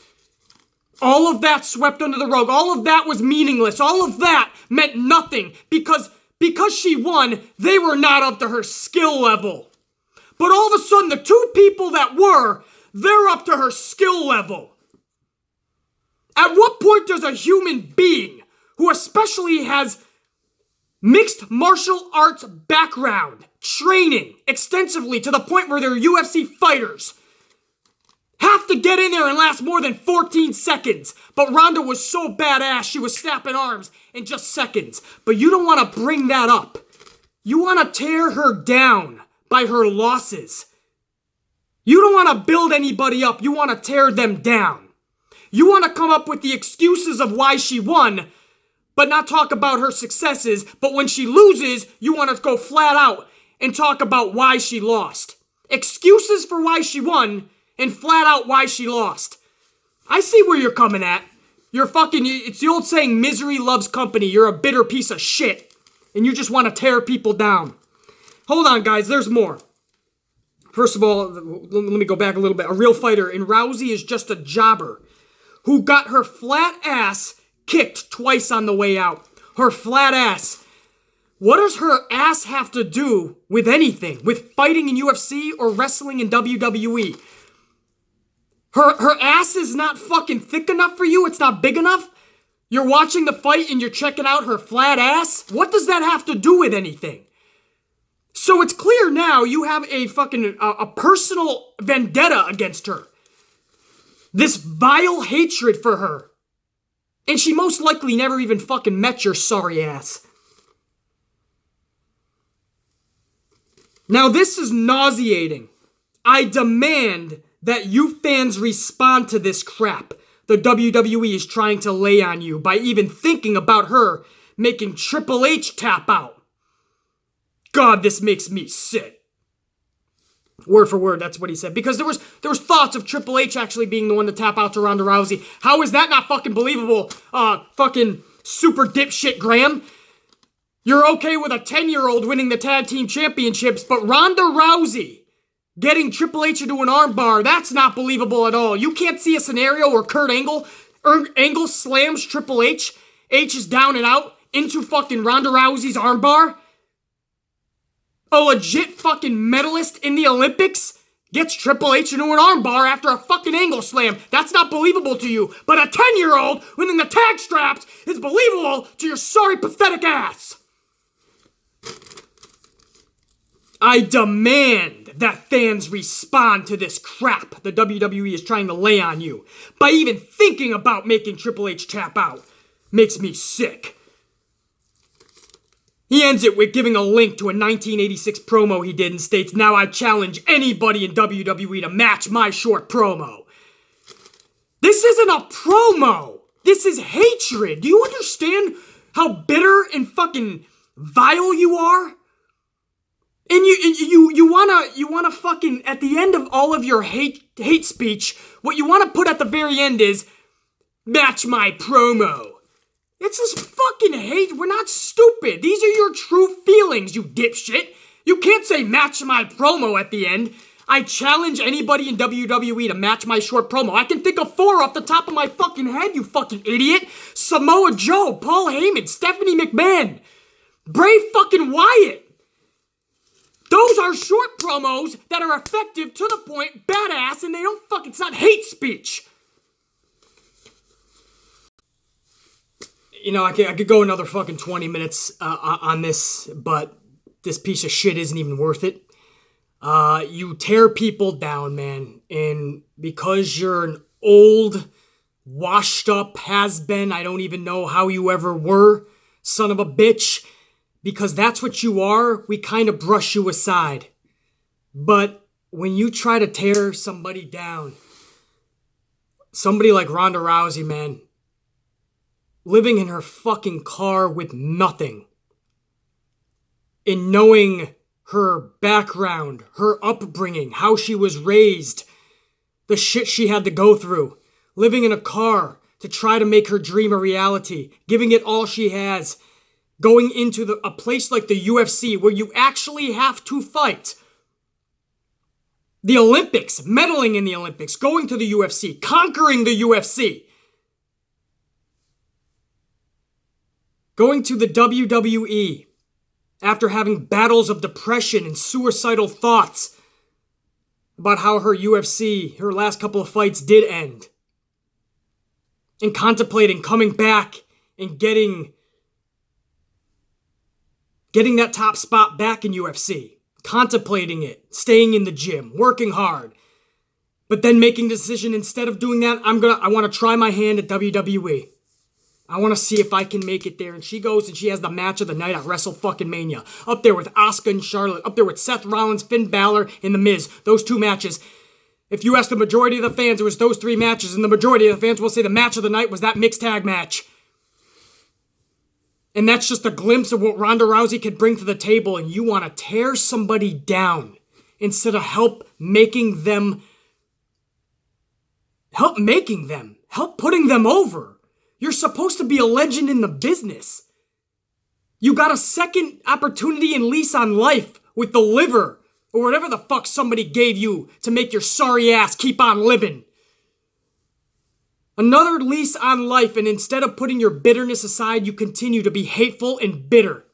All of that swept under the rug. All of that was meaningless. All of that meant nothing because she won, they were not up to her skill level. But all of a sudden, the two people that were, they're up to her skill level. At what point does a human being who especially has mixed martial arts background, training extensively to the point where they're UFC fighters, have to get in there and last more than 14 seconds? But Ronda was so badass, she was snapping arms in just seconds. But you don't want to bring that up. You want to tear her down by her losses. You don't want to build anybody up. You want to tear them down. You want to come up with the excuses of why she won, but not talk about her successes. But when she loses, you want to go flat out and talk about why she lost. Excuses for why she won and flat out why she lost. I see where you're coming at. It's the old saying, misery loves company. You're a bitter piece of shit. And you just want to tear people down. Hold on, guys, there's more. First of all, let me go back a little bit. A real fighter, and Rousey is just a jobber who got her flat ass kicked twice on the way out. Her flat ass. What does her ass have to do with anything? With fighting in UFC or wrestling in WWE? Her ass is not fucking thick enough for you? It's not big enough? You're watching the fight and you're checking out her flat ass? What does that have to do with anything? So it's clear now you have a personal vendetta against her. This vile hatred for her. And she most likely never even fucking met your sorry ass. Now this is nauseating. I demand that you fans respond to this crap the WWE is trying to lay on you by even thinking about her making Triple H tap out. God, this makes me sick. Word for word, that's what he said. Because there was thoughts of Triple H actually being the one to tap out to Ronda Rousey. How is that not fucking believable? Fucking super dipshit Graham. You're okay with a 10-year-old winning the tag team championships, but Ronda Rousey getting Triple H into an armbar, that's not believable at all. You can't see a scenario where Kurt Angle slams Triple H. H is down and out into fucking Ronda Rousey's armbar. A legit fucking medalist in the Olympics gets Triple H into an armbar after a fucking angle slam. That's not believable to you. But a 10-year-old winning the tag straps is believable to your sorry, pathetic ass. I demand that fans respond to this crap the WWE is trying to lay on you. By even thinking about making Triple H tap out makes me sick. He ends it with giving a link to a 1986 promo he did and states, "Now I challenge anybody in WWE to match my short promo." This isn't a promo. This is hatred. Do you understand how bitter and fucking vile you are? And you wanna fucking, at the end of all of your hate speech, what you wanna put at the very end is, "Match my promo." It's just fucking hate. We're not stupid. These are your true feelings, you dipshit. You can't say match my promo at the end. I challenge anybody in WWE to match my short promo. I can think of 4 off the top of my fucking head, you fucking idiot. Samoa Joe, Paul Heyman, Stephanie McMahon, Bray fucking Wyatt. Those are short promos that are effective, to the point, badass, and they don't fucking, it's not hate speech. You know, I could go another fucking 20 minutes on this, but this piece of shit isn't even worth it. You tear people down, man, and because you're an old, washed up, has-been, I don't even know how you ever were, son of a bitch, because that's what you are, we kind of brush you aside. But when you try to tear somebody down, somebody like Ronda Rousey, man, living in her fucking car with nothing, and knowing her background, her upbringing, how she was raised, the shit she had to go through, living in a car to try to make her dream a reality, giving it all she has, going into a place like the UFC where you actually have to fight. The Olympics, medaling in the Olympics, going to the UFC, conquering the UFC. Going to the WWE after having battles of depression and suicidal thoughts about how her last couple of fights did end. And contemplating coming back and getting that top spot back in UFC. Contemplating it, staying in the gym, working hard. But then making the decision, instead of doing that, I want to try my hand at WWE. I want to see if I can make it there. And she goes and she has the match of the night at WrestleMania. Up there with Asuka and Charlotte. Up there with Seth Rollins, Finn Balor, and The Miz. Those 2 matches. If you ask the majority of the fans, it was those 3 matches. And the majority of the fans will say the match of the night was that mixed tag match. And that's just a glimpse of what Ronda Rousey could bring to the table. And you want to tear somebody down instead of help putting them over. You're supposed to be a legend in the business. You got a second opportunity and lease on life with the liver or whatever the fuck somebody gave you to make your sorry ass keep on living. Another lease on life, and instead of putting your bitterness aside, you continue to be hateful and bitter.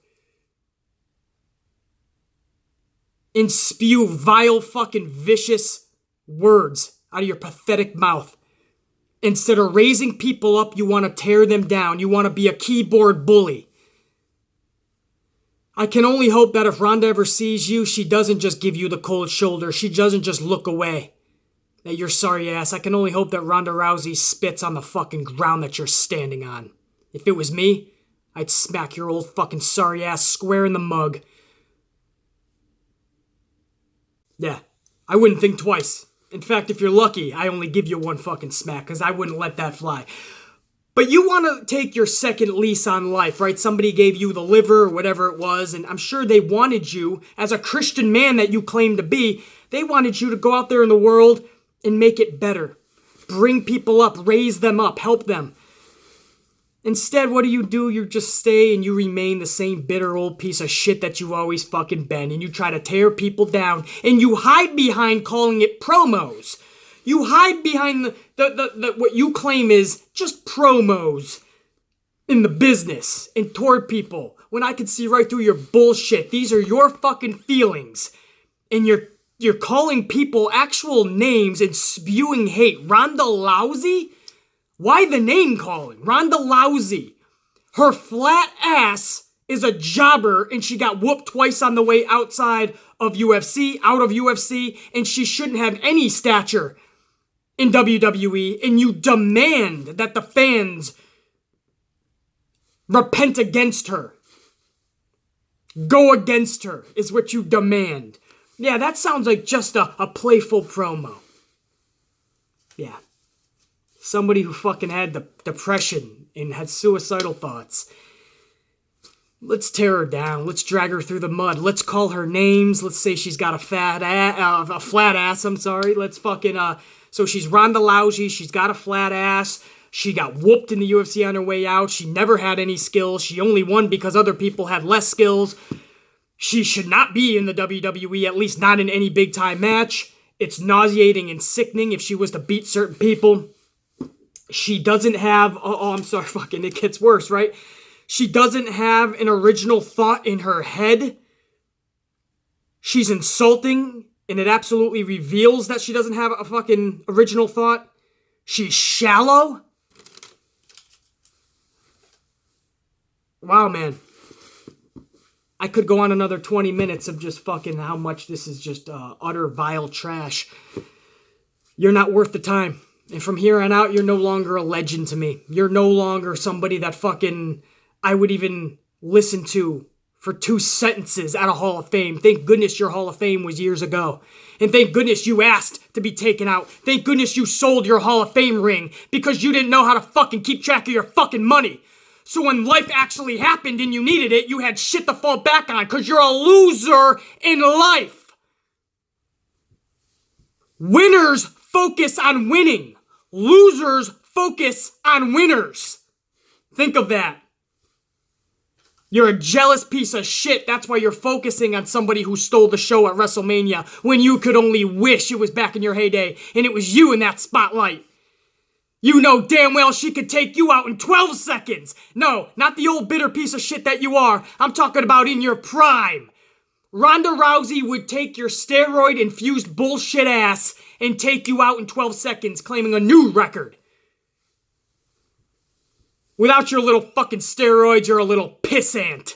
And spew vile fucking vicious words out of your pathetic mouth. Instead of raising people up, you want to tear them down. You want to be a keyboard bully. I can only hope that if Ronda ever sees you, she doesn't just give you the cold shoulder. She doesn't just look away at your sorry ass. I can only hope that Ronda Rousey spits on the fucking ground that you're standing on. If it was me, I'd smack your old fucking sorry ass square in the mug. Yeah, I wouldn't think twice. In fact, if you're lucky, I only give you 1 fucking smack, because I wouldn't let that fly. But you want to take your second lease on life, right? Somebody gave you the liver or whatever it was, and I'm sure they wanted you, as a Christian man that you claim to be, they wanted you to go out there in the world and make it better. Bring people up, raise them up, help them. Instead, what do? You just stay and you remain the same bitter old piece of shit that you've always fucking been. And you try to tear people down. And you hide behind calling it promos. You hide behind the what you claim is just promos in the business and toward people. When I can see right through your bullshit. These are your fucking feelings. And you're you're calling people actual names and spewing hate. Ronda Rousey? Why the name calling? Ronda Rousey. Her flat ass is a jobber, and she got whooped twice on the way outside of UFC, out of UFC, and she shouldn't have any stature in WWE, and you demand that the fans repent against her. Go against her is what you demand. Yeah, that sounds like just a playful promo. Yeah. Somebody who fucking had depression and had suicidal thoughts. Let's tear her down. Let's drag her through the mud. Let's call her names. Let's say she's got a flat ass. I'm sorry. Let's fucking so she's Ronda Rousey. She's got a flat ass. She got whooped in the UFC on her way out. She never had any skills. She only won because other people had less skills. She should not be in the WWE, at least not in any big time match. It's nauseating and sickening if she was to beat certain people. She doesn't have, I'm sorry, fucking, it gets worse, right? She doesn't have an original thought in her head. She's insulting, and it absolutely reveals that she doesn't have a fucking original thought. She's shallow. Wow, man. I could go on another 20 minutes of just fucking how much this is just utter vile trash. You're not worth the time. And from here on out, you're no longer a legend to me. You're no longer somebody that fucking I would even listen to for 2 sentences at a Hall of Fame. Thank goodness your Hall of Fame was years ago. And thank goodness you asked to be taken out. Thank goodness you sold your Hall of Fame ring because you didn't know how to fucking keep track of your fucking money. So when life actually happened and you needed it, you had shit to fall back on because you're a loser in life. Winners focus on winning. Losers focus on winners. Think of that. You're a jealous piece of shit. That's why you're focusing on somebody who stole the show at WrestleMania when you could only wish it was back in your heyday and it was you in that spotlight. You know damn well she could take you out in 12 seconds. No, not the old bitter piece of shit that you are. I'm talking about in your prime. Ronda Rousey would take your steroid-infused bullshit ass and take you out in 12 seconds, claiming a new record. Without your little fucking steroids, you're a little pissant.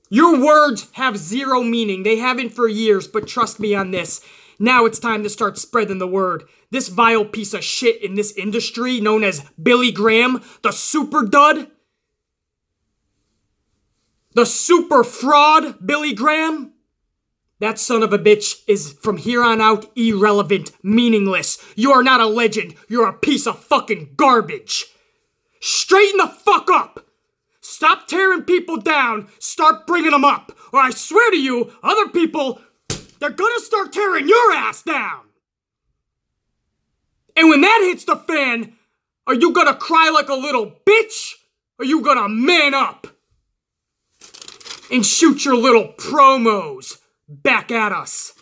Your words have zero meaning. They haven't for years, but trust me on this. Now it's time to start spreading the word. This vile piece of shit in this industry, known as Billy Graham, the super dud, the super fraud Billy Graham, that son of a bitch is from here on out irrelevant, meaningless. You are not a legend. You're a piece of fucking garbage. Straighten the fuck up. Stop tearing people down. Start bringing them up. Or I swear to you, other people, they're gonna start tearing your ass down. And when that hits the fan, are you gonna cry like a little bitch? Or are you gonna man up and shoot your little promos back at us?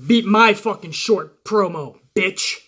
Beat my fucking short promo, bitch.